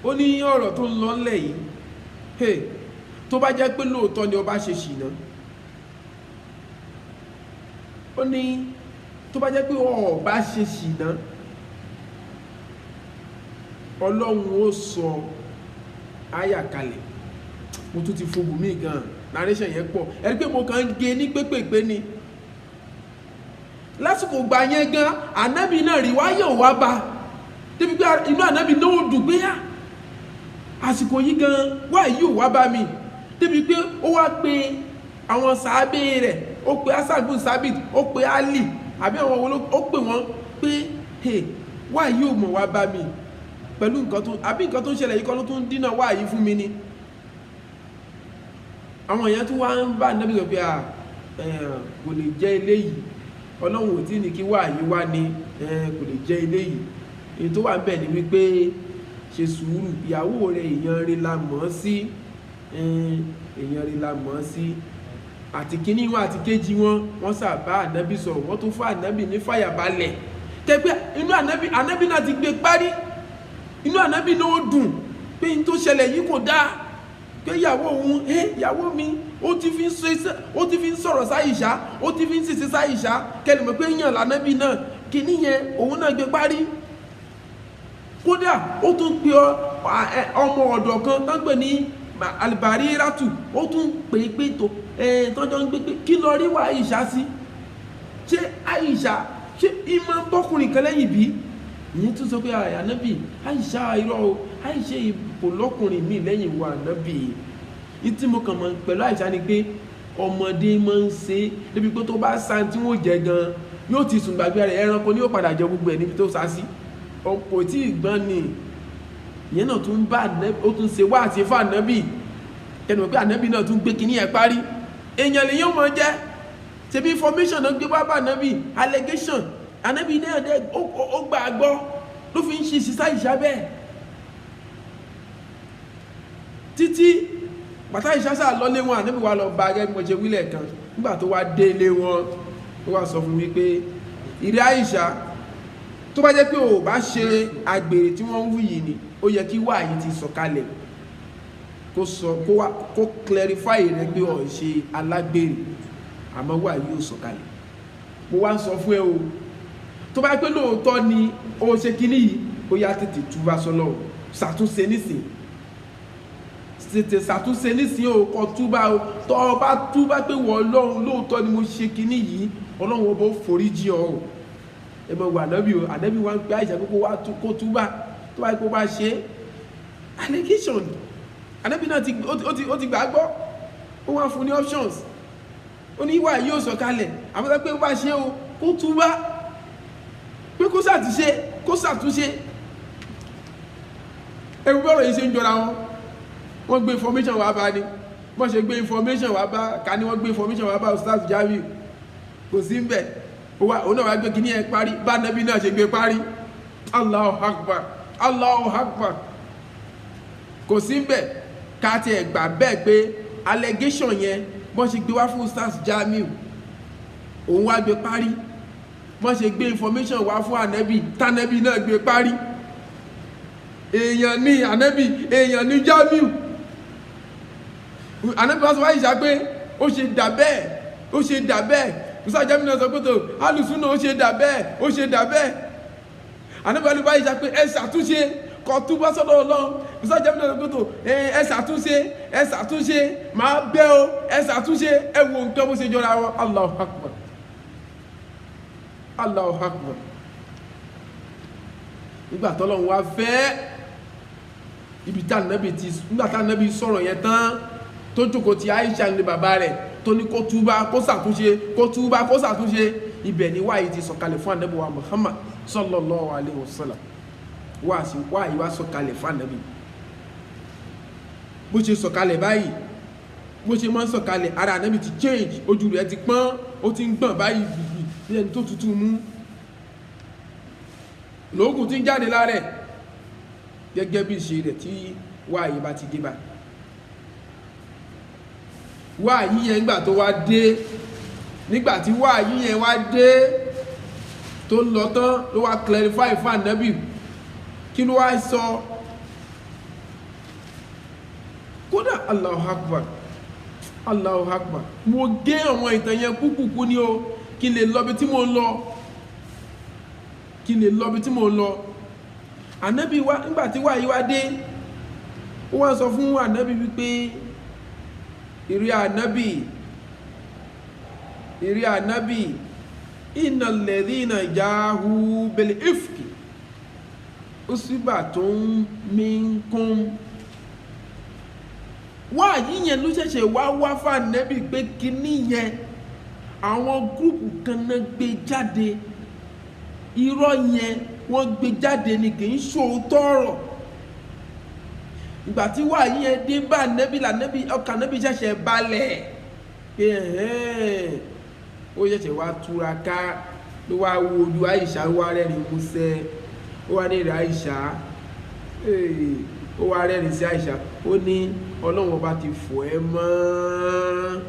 ó ní ọ̀rọ̀ tó ń lọ ńlẹ̀ yìí, tó bá jẹ́ pé lóòótọ́ ni ọba ṣe ṣìnà, ó ní tó bá jẹ́ pé ọba ṣe ṣìnà, Ọlọ́run ó sọ àyà kalẹ̀. Mo tún ti fogbù mí gan, narration yẹn pọ̀, ẹ̀rí pé mo kàn ń gé ní pépèpé ni. Lásìkò gbà yẹn gan Ànábì náà rí wáyé ò wá bá, débi pé inú Ànábì náà ó dùn pé àsìkò yìí gan wáyé ò wá bá mi, débi pé ó wá pe àwọn sàábé rẹ̀, ó pe Hasan bin Sabit, ó pe Ali àbí àwọn ó pè wọ́n pé wáyé ò mọ̀ wá bá mi pẹ̀lú nǹkan tó ń ṣẹlẹ̀ yìí kọ́ ló tún dínà wáyé fún mi ni. Àwọn èèyàn tún wá ń bá Ànábì sọ pé kò lè jẹ́ eléyìí, Ọlọ́run ò tí ní kí wáyé wá ní kò lè jẹ́ eléyìí. Èyí tó wà ń bẹ̀ ni wípé ṣe sùúrù, ìyàwó rẹ̀ èèyàn rí la mọ̀ sí, àti kíní wọn àti kéjì wọ́n sàbá Ànábì sọ̀rọ̀, wọ́n tún fún Ànábì ní fàyàbalẹ̀ tẹ́gbẹ́ inú Ànábì náà ti gbé parí, inú Ànábì náà ó dùn pé n tó ṣẹlẹ̀ yìí kò dáa, pé ìyàwó òun ìyàwó mi ó ti fi ń sọ̀rọ̀ sáyìṣá, ó ti fi ń sìsí sáyìṣá, kẹlẹ̀ mọ̀ pé yàn lànàbì náà kìíní yẹn òun náà gbé parí. Kódà ó tún pe ọmọ ọ̀dọ̀ kan tán pè ní Al-Bariratu, ó tún pè pé tọ́jọ́ ń gbé pé kí lọ rí wà Àìṣà sí, ṣé Àìṣà ṣé ìmọ̀ bọ́kùnrin kan lẹ́yìn bí? Ìyẹn tún sọ pé ànábì Àìṣà irọ́ o, Àìṣà ìpò lọ́kùnrin mi lẹ́yìn wa ànábì. Ìtí mo kàn mọ̀ pẹ̀lú Àìṣà ni pé ọmọdé máa ń ṣe débi pé tó bá sá tí wọ́n jẹ gan yóò ti sùn gbàgbé rẹ̀, ẹranko ni yóò padà jẹ gbogbo ẹ̀ níbi tó sá sí. Kò tí ì gbọ́n ni. Ìyẹn náà tún bá ó tún ṣe wá àti fún ànábì, ẹnu pé ànábì náà tún gbé kíní ẹ̀ parí. Èèyàn lè yóò mọ̀ jẹ́ ṣe bí information náà gbé wá bá ànábì, allegation ànábì náà dé ó gbà gbọ́ ló fi ń ṣe sísá Àìṣà bẹ́ẹ̀ títí bàtà ìṣásà lọ́lé wọn. Ànábì wa lọ bá gẹ́gẹ́ mọ̀ṣẹ́ wílẹ̀ kan, nígbà tó wá délé wọn ó wá sọ fún mi pé ìrẹ́ Àìṣà, tó bá jẹ́ pé ò bá ṣe àgbèrè tí wọ́n ń wí yìí ni ó yẹ kí wáyé ti sọ̀kalẹ̀ kó clarify rẹ̀ pé ò ṣe alágbèrè, àmọ́ wáyé yóò sọ̀kalẹ̀. Mo wá ń sọ fún ẹ o, tó bá pé lóòótọ́ ni ó ṣe kíní yìí ó yá tètè túbá sọ́lọ́run, ṣàtúnṣe nísìn, tètè ṣàtúnṣe nísìn o, kó túbá o. Tó o bá túbá pé wọ́n Ọlọ́run lóòótọ́ ni mo ṣe kíní yìí, Ọlọ́run ọba ó foríjì ọ́ o. Ẹ mọ̀ wà ànábì o, ànábì wá ń pé Àìṣà pé kó túbá tó bá kó bá ṣe allegation. Ànábì náà ó ti gbàgbọ́, ó wá fún ní options, ó ní ìwà yóò sọ̀kalẹ̀, àmọ́ pé ó bá ṣe o kó túbá, pé kó ṣàtúnṣe. Ẹgbẹ́ bọ́rọ̀ yìí ṣe ń jọra wọn. Wọ́n gbé information wá bá ní, wọ́n ṣe gbé information wá bá ká ní wọ́n gbé information wá bá Ustaz Jamiu, kò sí ń bẹ̀. Òun náà wá gbé kíní ẹ̀ parí, bá Ànábì náà ṣe gbé parí. Allahu Akbar, Allahu Akbar. Kò sí ń bẹ̀ ká ti ẹ̀gbà bẹ́ẹ̀ pé allegation yẹn wọ́n ṣe gbé wá fún Ustaz Jamiu, òun wá gbé parí. Wọ́n ṣe gbé information wá fún Ànábì, tánàbì náà gbé parí. Èèyàn ní Ànábì, èèyàn ní Jamiu. Ànábì wá sọ wá Àìṣà pé ó ṣe dà bẹ́ẹ̀. Ustaz Jamiu náà sọ pé tó alùsùn náà ó ṣe dà bẹ́ẹ̀. Ànábì wá bá Àìṣà pé ẹ ṣàtúnṣe, kó túbá sọ́dọ̀ Ọlọ́run. Ustaz Jamiu náà sọ pé tó ẹ ṣàtúnṣe, máa bẹ̀ o, ẹ ṣàtúnṣe. Ẹ wo nǹkan bó ṣe jọra wọn. Allahu Akbar, Allahu Akbar. Nígbà tọ́lọ́run wá fẹ́ ibi tá Ànábì nígbà tá Ànábì sọ̀rọ̀ yẹn tán tó jókòó ti Àìṣà ní bàbá rẹ̀ tó ní kó túbá kó ṣàtúnṣe, ibẹ̀ ni wáyé ti sọ̀kalẹ̀ fún Ànábì wa Muhammad sallallahu alaihi wasallam. Wáyé wá sọ̀kalẹ̀ fún Ànábì. Bó ṣe sọ̀kalẹ̀ báyìí, bó ṣe máa ń sọ̀kalẹ̀, ara Ànábì ti change, ojú rẹ̀ ti pọ́n, ó ti ń gbọ̀n báyìí bí ẹni tó tutù mú, lóògùn tí ń jáde lára ẹ̀ gẹ́gẹ́ bí ìṣe rẹ̀ tí wáyé bá ti dé bá. Wáyé yẹn nígbà tí wáyé yẹn wá dé tó lọ tán ló wá clarify fún Ànábì. Kí ló wá sọ? Kódà Allahu Akbar, Allahu Akbar. Mo gé àwọn ìtàn yẹn kúkúkú ní o, kí lè lọ bí tí mo lọ. Ànábì wá nígbàtí wáyé wá dé, ó wá sọ fún Ànábì wípé ìrẹ́ Ànábì innal ladhina jahu bil ifki usbatun minkum. Wáyé yẹn ló ṣẹ̀ṣẹ̀ wá fún Ànábì pé kíní yẹn àwọn gúrùpù kan náà gbé jáde, irọ́ yẹn wọ́n gbé jáde ní kì í ṣòótọ́ ọ̀rọ̀. Ìgbà tí wáyé yẹn dé bá Ànábì, ọkàn Ànábì ṣẹ̀ṣẹ̀ balẹ̀ pé ó ṣẹ̀ṣẹ̀ wá túraká, ló wá wo ojú Àìṣà, wá rẹ́rìn músẹ́, ó wá ní ìrẹ́ Àìṣà, ó wá rẹ́rìn sí Àìṣà, ó ní Ọlọ́run ọba ti fọ̀ ẹ́ mọ́.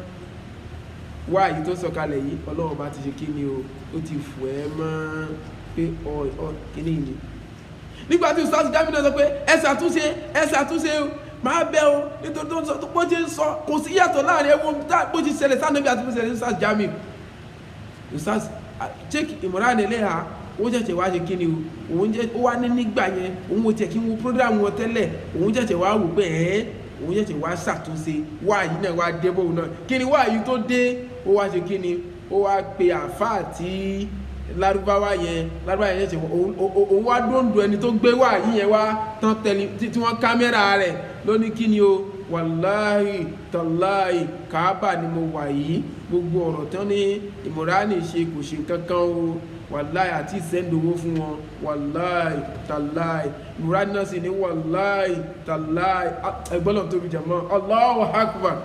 Wáyé tó sọ̀kalẹ̀ yìí Ọlọ́run ọba ti ṣe kí ni o, ó ti fọ̀ ẹ́ mọ́ pé kíní ni. Nígbà tí Ustaz Jamiu náà sọ pé ẹ ṣàtúnṣe máa bẹ́ o nítorí tó ń sọ tó bó ti ń sọ kò sí yàtọ̀ láàrin ẹwọ́n bó ti ṣẹlẹ̀ sánàbí àti bó ṣẹlẹ̀ Ustaz Jamiu. Ustaz Sheikh Imran Eleha ó jẹ́jẹ̀ wá ṣe kí ni o òun jẹ́ ó wá ní nígbà yẹn òun ò tẹ̀ kí wọ́n program wọn tẹ́lẹ̀ òun jẹ́jẹ̀ wá wò pé òun jẹ́jẹ̀ wá ṣàtúnṣe wáyé náà wá dé bóun náà kí ni wáyé tó dé ó wá ṣe kí ni ó wá pe àfáà tí lárúbáwá yẹn ṣe òun wá dóńdó ẹni tó gbé wáyé yẹn wá tán tẹ̀lé tí wọ́n kámẹ́rà rẹ̀ lóní kí ni o wàláhì tàláhì Káàbà ni mo wà yìí gbogbo ọ̀rọ̀ tán ní Imran ṣe kò ṣe kankan o wàláì àti ìsẹ́ndowó fún wọn wàláì tàláì Imran náà sì ní wàláì tàláì ẹgbọ́nà tóbi jàmọ́ Allahu Akbar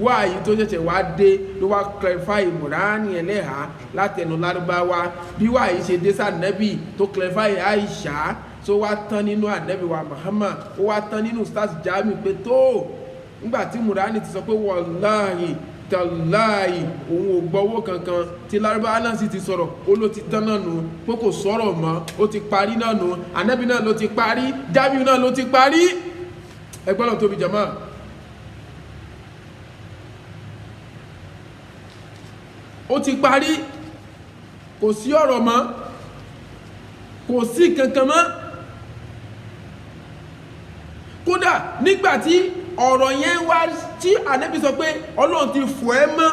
wáyé tó ṣẹ̀ṣẹ̀ wá dé ló wá clarify Imran Eleha látẹnu lárúbáwá bí wáyé ṣe dé sànẹ́bì tó clarify Aisha tó wá tán nínú ànẹ́bì wa Muhammad ó wá tán nínú Ustaz Jamiu pé tó nígbàtí Imran ti sọ pé wàláì tàláì òun ò gbọ́wọ́ kankan tí lárúbáwá náà sì ti sọ̀rọ̀ ó ló ti tán náà nù pé kò sọ̀rọ̀ mọ́ ó ti parí náà nù ànábì náà ló ti parí Jamiu náà ló ti parí ẹgbọ́n náà tóbi jàmá. ó ti parí kò sí ọ̀rọ̀ mọ́ kò sí kankan mọ́ kódà nígbàtí ọ̀rọ̀ yẹn wá tí ànábì sọ pé Ọlọ́run ti fọ̀ ẹ́ mọ́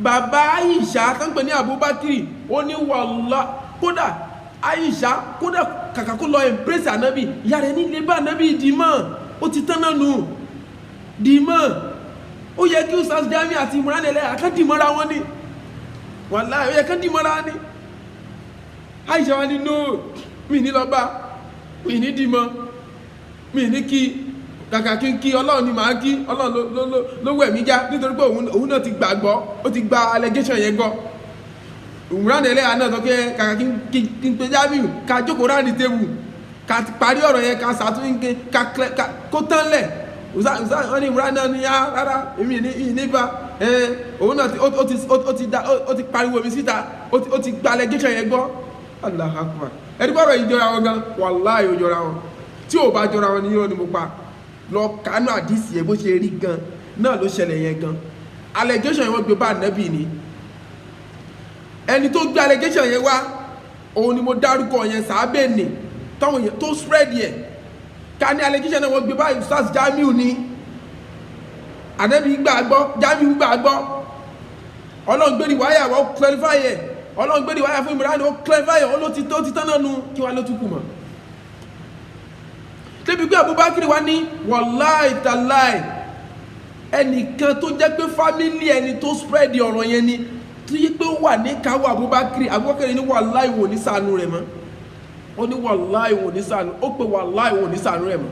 bàbá Aisha tánpẹ̀ ní Abubakar ó ní wàlá kódà Aisha kódà kàkà kó lọ embrace ànábì ìyá rẹ̀ ní ilé bá ànábì dìímọ̀ ó ti tán náà nù dìímọ̀ ó yẹ kí Ustaz Jamiu àti Imran Eleha kán dìímọ̀ra wọn ni wàlá ó yẹ kán dìímọ̀ra ni Aisha wa ni no mi ní lọ bá mi ní dìímọ̀ mi ní kí kàkà kí n kí Ọlọ́run ni màá kí Ọlọ́run ló wẹ̀ mí já nítorí pé òun náà ti gbàgbọ́ ó ti gba allegation yẹn gbọ́ Imran Eleha náà sọ pé kàkà kí n pe Jamiu ká jókòó ráàdì tébù ká parí ọ̀rọ̀ yẹn ká ṣàtúnṣe ká kó tán lẹ̀ wọ́n ní Imran náà ní rárá èmi nípa òun náà ó ti pariwo mi síta ó ti gba allegation yẹn gbọ́ Allahu Akbar ẹni bọ́rọ̀ yìí jọra wọn gan wàláhì ó jọra wọn tí ò bá jọra wọn ní yóò ní mo pa lọ kánú àdísì ẹ bó ṣe rí gan náà ló ṣẹlẹ̀ yẹn gan allegation yẹn wọ́n gbé bá ànábì ni ẹni tó gbé allegation yẹn wá òun ni mo dárúkọ yẹn sàábẹ̀ nì táwọn yẹn tó spread yẹn ká ní allegation yẹn wọ́n gbé bá Ustaz Jamiu ni ànábì gbàgbọ́ Jamiu gbàgbọ́ Ọlọ́run gbé ní wáyà wọ́n clarify yẹn Ọlọ́run gbé ní wáyà fún Imran wọ́n clarify yẹn ó ló ti tán náà nu kí wá ló tún kù mọ́ débi pé Abubakar wá ní wàláì tàláì ẹnìkan tó jẹ́ pé fámílì ẹni tó spread ọ̀rọ̀ yẹn ni tó yẹ pé ó wà ní káwọ́ Abubakar ní wàláì wò ní ṣàánú rẹ̀ mọ́ ó ní wàláì wò ní ṣàánú ó pé wàláì wò ní ṣàánú rẹ̀ mọ́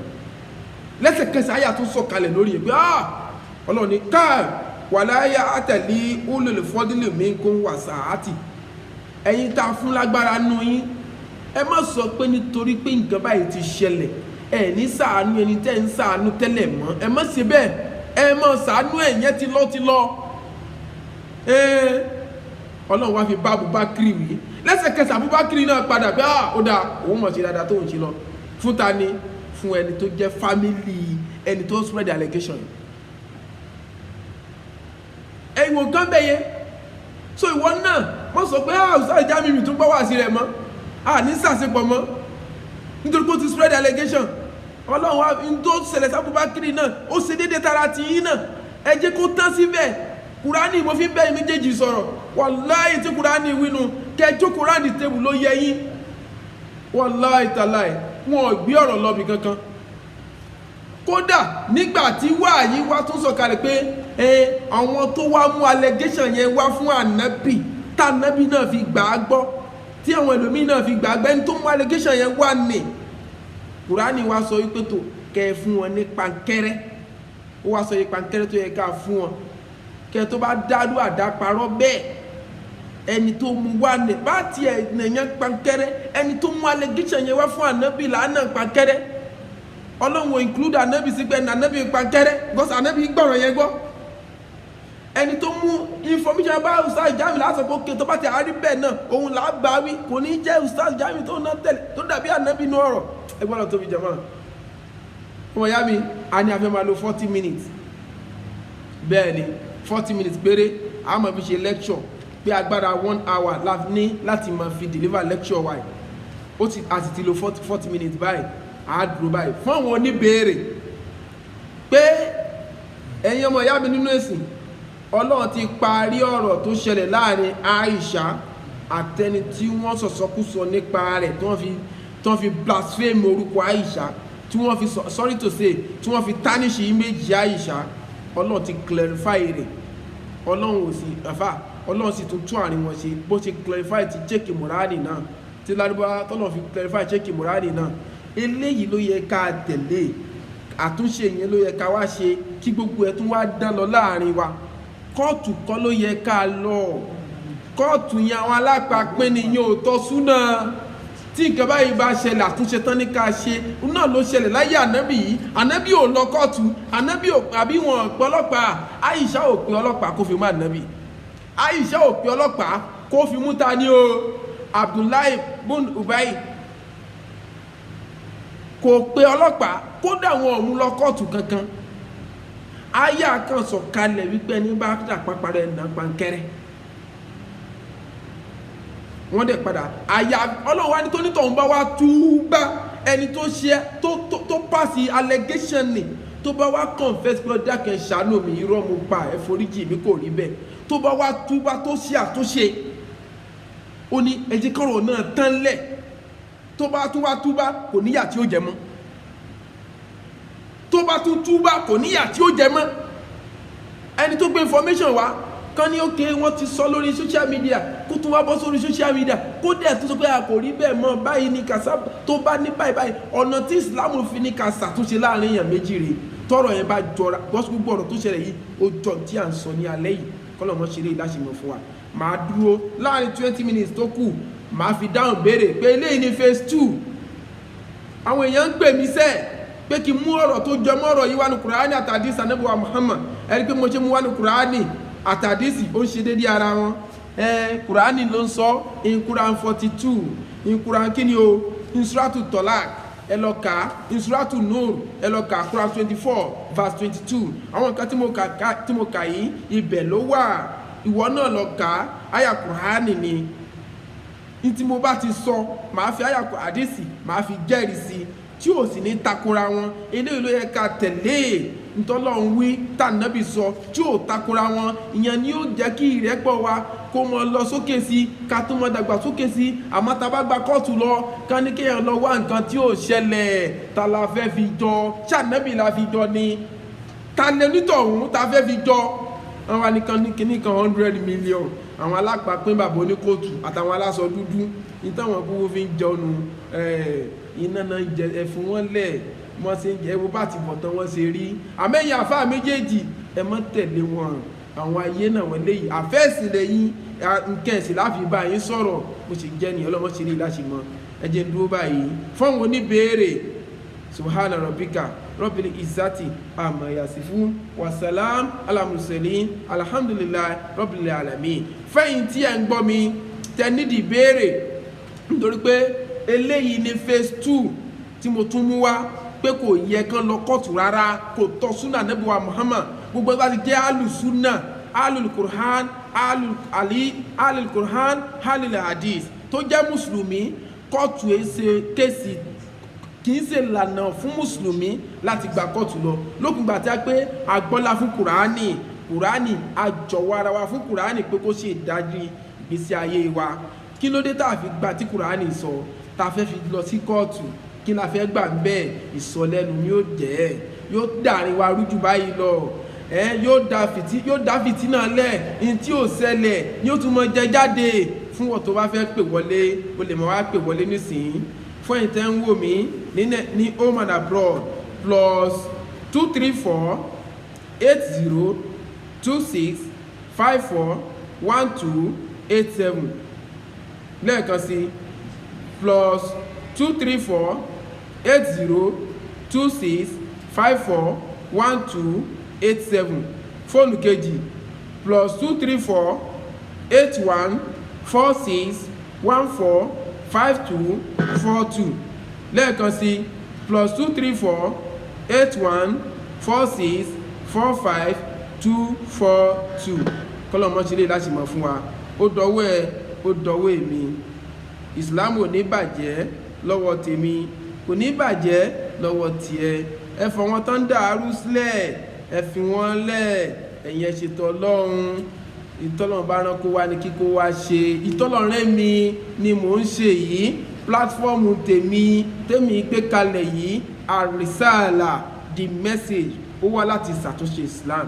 lẹ́sẹ̀kẹsẹ̀ àyà tó sọ kalẹ̀ lórí yẹn pé Ọlọ́run ní káà wàláyà àtẹ̀lé ulul fadli minkum wa sa'ati ẹ̀yin tá a fún lágbára nù yín ẹ má sọ pé nítorí pé nǹkan báyìí ti ṣẹlẹ̀ ẹ ní ṣàánú ẹni tẹ́ ń ṣàánú tẹ́lẹ̀ mọ́ ẹ má ṣe bẹ́ẹ̀ ẹ má ṣàánú ẹ̀yẹn ti lọ Ọlọ́run wá fi bá Abubakar wí lẹ́sẹ̀kẹsẹ̀ Abubakar náà padà bí ó dáa òun mọ̀ sí dáadáa tó ń ṣe lọ fún ta ni fún ẹni tó jẹ́ fámìlì ẹni tó spread allegation ẹ̀yìn wò gán bẹ́yẹ so ìwọ náà wọ́n sọ pé Ustaz Jamiu tún gbọ́ wá sí rẹ̀ mọ́ ní sàṣepọ̀ mọ́ nítorí pé ó ti spread allegation Ọlọ́run wa ń tó ṣẹlẹ̀ sábúbákiri náà ó ṣe déédéé tara ti yín náà ẹ jẹ́ kó tán síbẹ̀ Kùránì mo fi ń bẹ́ẹ̀ méjèèjì sọ̀rọ̀ wàláì tí Kùránì wínú kẹjọ́ Kùránì tébù ló yẹ yín wàláì tàláì wọn ò gbé ọ̀rọ̀ lọ́bì kankan kódà nígbà tí wáàyí wá tún sọ̀kalẹ̀ pé àwọn tó wá mú allegation yẹn wá fún ànábì tá ànábì náà fi gbà á gbọ́ tí àwọn ẹlòmíì náà fi gbà á gbẹ́ni tó mú allegation yẹn wá nì Kùránì wá sọ wípé tó kẹ fún wọn ní pankẹ́rẹ́ ó wá sọ yìí pankẹ́rẹ́ tó yẹ ká fún wọn kẹ tó bá dárú àdáparọ́ bẹ́ẹ̀ ẹni tó mú wá nì bá tiẹ̀ nìyẹn pankẹ́rẹ́ ẹni tó mú allegation yẹn wá fún ànábì làánà pankẹ́rẹ́ Ọlọ́run ò include ànábì sí pé ànábì pankẹ́rẹ́ because ànábì gbọ́rọ̀ yẹn gbọ́ ẹni tó mú information bá Ustaz Jamiu lásán pé òkè tó bá ti àárí bẹ́ẹ̀ náà òun là á bá wí kò ní jẹ́ Ustaz Jamiu tó náà tẹ̀lé tó dàbí ànábì inú ọ̀rọ̀ ẹgbọ́n náà tóbi jẹ̀mọ́ ọmọ ìyá mi a ní a fẹ́ máa lo 40 minutes bẹ́ẹ̀ ni 40 minutes péré a máa fi ṣe lecture pé agbára 1 hour la ní láti máa fi deliver lecture wa a sì ti lo 40 minutes báyìí a dúró báyìí fún àwọn oníbèèrè pé ẹ̀yin ọmọ ìyá mi nínú ẹ̀sìn Ọlọ́run ti parí ọ̀rọ̀ tó ṣẹlẹ̀ láàrin Aisha àtẹni tí wọ́n sọ̀sọ́kúsọ nípa rẹ̀ tí wọ́n fi blaspheme orúkọ Aisha tí wọ́n fi sorry to say tí wọ́n fi tarnish image Aisha. Ọlọ́run ti clarify rẹ̀, Ọlọ́run sì tún àárín wọn ṣe bó ṣe clarify ti Sheikh Muradi náà tí lárúbá tọ́lọ̀ fi clarify Sheikh Muradi náà. Eléyìí ló yẹ ká tẹ̀lé, àtúnṣe yẹn ló yẹ ká wá ṣe kí gbogbo ẹ̀ tún wá dán lọ láàrin wa. Kóòtù kọ́ ló yẹ ká lọ, kóòtù yẹn àwọn alápàpín ni yóò tọ́ súnà. Tí nǹkan báyìí bá ṣẹlẹ̀ àtúnṣe tán ní ká ṣe náà ló ṣẹlẹ̀ láyé ànábì yìí. Ànábì ò lọ kóòtù, ànábì ò àbí wọn pé ọlọ́pàá. Aisha ò pé ọlọ́pàá kó fi mú ànábì, Aisha ò pé ọlọ́pàá kó fi mú ta ni o Abdullahi bun Ubay, kò pé ọlọ́pàá kódà wọn ò mú lọ kóòtù kankan. Aya kan sọ̀kalẹ̀ wípé ẹni bá dàpapà rẹ̀ nà pankẹ́rẹ́ wọ́n dẹ̀ padà àyà Ọlọ́run wá ní tó nítọ̀hún bá wá túbá ẹni tó ṣe tó pàṣẹ allegation ni tó bá wá confess pé ọjà kan ṣàánú mi irọ́ mo pa ẹ foríjì mi kò rí bẹ́ẹ̀ tó bá wá túbá tó ṣe àtúnṣe ó ní ẹjẹ́ kọ́rọ̀ náà tán lẹ̀ tó bá tún wá túbá kò níyà tí ó jẹ mọ́, tó bá tún túbá kò níyà tí ó jẹ mọ́. Ẹni tó gbé information wá kan ní òkè wọ́n ti sọ lórí social media kó tún wá bọ́ sórí social media kó dẹ̀ tó sọ pé a kò rí bẹ́ẹ̀ mọ́ báyìí ní kàṣà tó bá ní báyìí ọ̀nà tí Islam fi ní ká ṣàtúnṣe láàrin èèyàn méjì rèé tọ́rọ̀ yẹn bá jọra bọ́sù gbogbo ọ̀rọ̀ tó ṣẹlẹ̀ yìí ó jọ tí à ń sọ ní alẹ́ yìí kọ́lọ̀ mọ́ ṣeré ìdáṣìmọ̀ fún wa. Màá dúró láàrin 20 minutes tó kù màá fi dáhùn béèrè pé eléyìí ní phase 2. Àwọn èèyàn ń pè mí sẹ́ẹ̀ pé kí mú ọ̀rọ̀ tó jọmọ́ ọ̀rọ̀ yìí wá ní Kùránì àtàdísì Ànábì wa Muhammad ẹni pé mo ṣe mú wá ní Kùránì àtàdísì ó ń ṣe dédé ara wọn. Kùránì ló ń sọ in Quran 42 in Quran kíni o in Suratu Talaq ẹ lọ kà in Suratu Nur ẹ lọ kà Quran 24 verse 22. Àwọn nǹkan tí mo kà yìí ibẹ̀ ló wà, ìwọ náà lọ kà àyà Kùránì ni ní tí mo bá ti sọ màá fi àyà àdísì màá fi jẹ́rìí sí tí ò sì ní takora wọn. Eléyìí ló yẹ ká tẹ̀lé ntọ́lọ́run wí tànàbì sọ tí ò takora wọn. Ìyẹn ni yóò jẹ́ kí ìrẹ́pọ̀ wa kó mọ lọ sókè sí ká tó mọ dàgbà sókè sí. Àmọ́ tá a bá gba kóòtù lọ ká ní kéèyàn lọ wá nǹkan tí ò ṣẹlẹ̀ ta la fẹ́ fi jọ ṣànàbì la fi jọ ni ta lè nítọ̀hún ta fẹ́ fi jọ. Àwọn anìkan ní kíní kan 100 million àwọn alápàpín bàbá oníkóòtù àtàwọn aláṣọ dúdú ní táwọn kúwó fi ń jẹun iná náà jẹ ẹfun wọn lẹ̀ wọ́n ṣe ń jẹ ẹwọ́ bá ti bọ̀tán wọ́n ṣe rí. Àmẹ́yìn àfáà méjèèjì ẹ má tẹ̀lé wọn, àwọn ayé náà wọ́n léyìí àfẹ́ẹ̀sì lẹ́yìn nǹkan ẹ̀sìn láfi bá yín sọ̀rọ̀ mo sì jẹ́ ní ọlọ́mọ ṣe rí láṣì mọ́ ẹjẹ́ ń dúró báyìí fọ́nwó oníbèérè subhana rabbika rabbil izzati amma yasifun wasalam ala mursalin alhamdulillahi rabbil alamin. Fẹ́yìn tí ẹ̀ ń gbọ́ mi tẹ nídìí béèrè nítorí pé eléyìí ní phase 2 tí mo tún mú wá pé kò yẹ kán lọ kóòtù rárá kò tọ́ súnà Ànábì wa Muhammad gbogbo ẹgbẹ́ ti jẹ́ alùsúnà alùkùrán alùkùrán alùhadis tó jẹ́ mùsùlùmí kóòtù ẹsẹ̀ kéèsì kì í ṣe lànà fún mùsùlùmí láti gba kóòtù lọ lókùngbà tí a pé agbọ́lá fún kùránì àjọwọ́ ara wa fún kùránì pé kó ṣe ìdájí ìgbésí ayé wa. Kí ló dé tá a fi gba tí kùránì sọ tá a fẹ́ fi lọ sí kóòtù kí la fẹ́ gbà bẹ́ẹ̀ ìsọlẹ́nu ni yóò jẹ́ yóò dàrin wa rújú báyìí lọ yóò dá fìtínà lẹ̀ ní tí ò ṣẹlẹ̀ yóò tún mọ jẹ jáde fún wọn tó bá fẹ́ pè wọlé o lè mọ wá pè wọlé nísìnyí fún ẹ̀yin tẹ́ ń wò mí ní home and abroad +234 80 26 54 12 87 lẹ́ẹ̀kan sí +234 80 26 54 12 87 fóònù kejì +234 81 46 14 52 42 lẹ́ẹ̀kan sí +234 8146452242 kọ́lọ́mọ́ ṣe lè láti mọ̀ fún wa. Ó dọwọ́ ẹ, ó dọwọ́ èmi. Islam ò ní bàjẹ́ lọ́wọ́ tèmi, kò ní bàjẹ́ lọ́wọ́ tiẹ̀. Ẹ fọ̀ wọn tán dàrú sílẹ̀, ẹ fi wọn lẹ̀, ẹ̀yin ẹ ṣètò Ọlọ́run. Ìtọ́lọ́run bá rán kó wá ní kíkó wá ṣe. Ìtọ́lọ́run mi ni mò ń ṣe yìí. Plátífọ́ọ̀mù tèmi gbé kalẹ̀ yìí, àrísàlà, the message, ó wá láti ṣàtúnṣe Islam,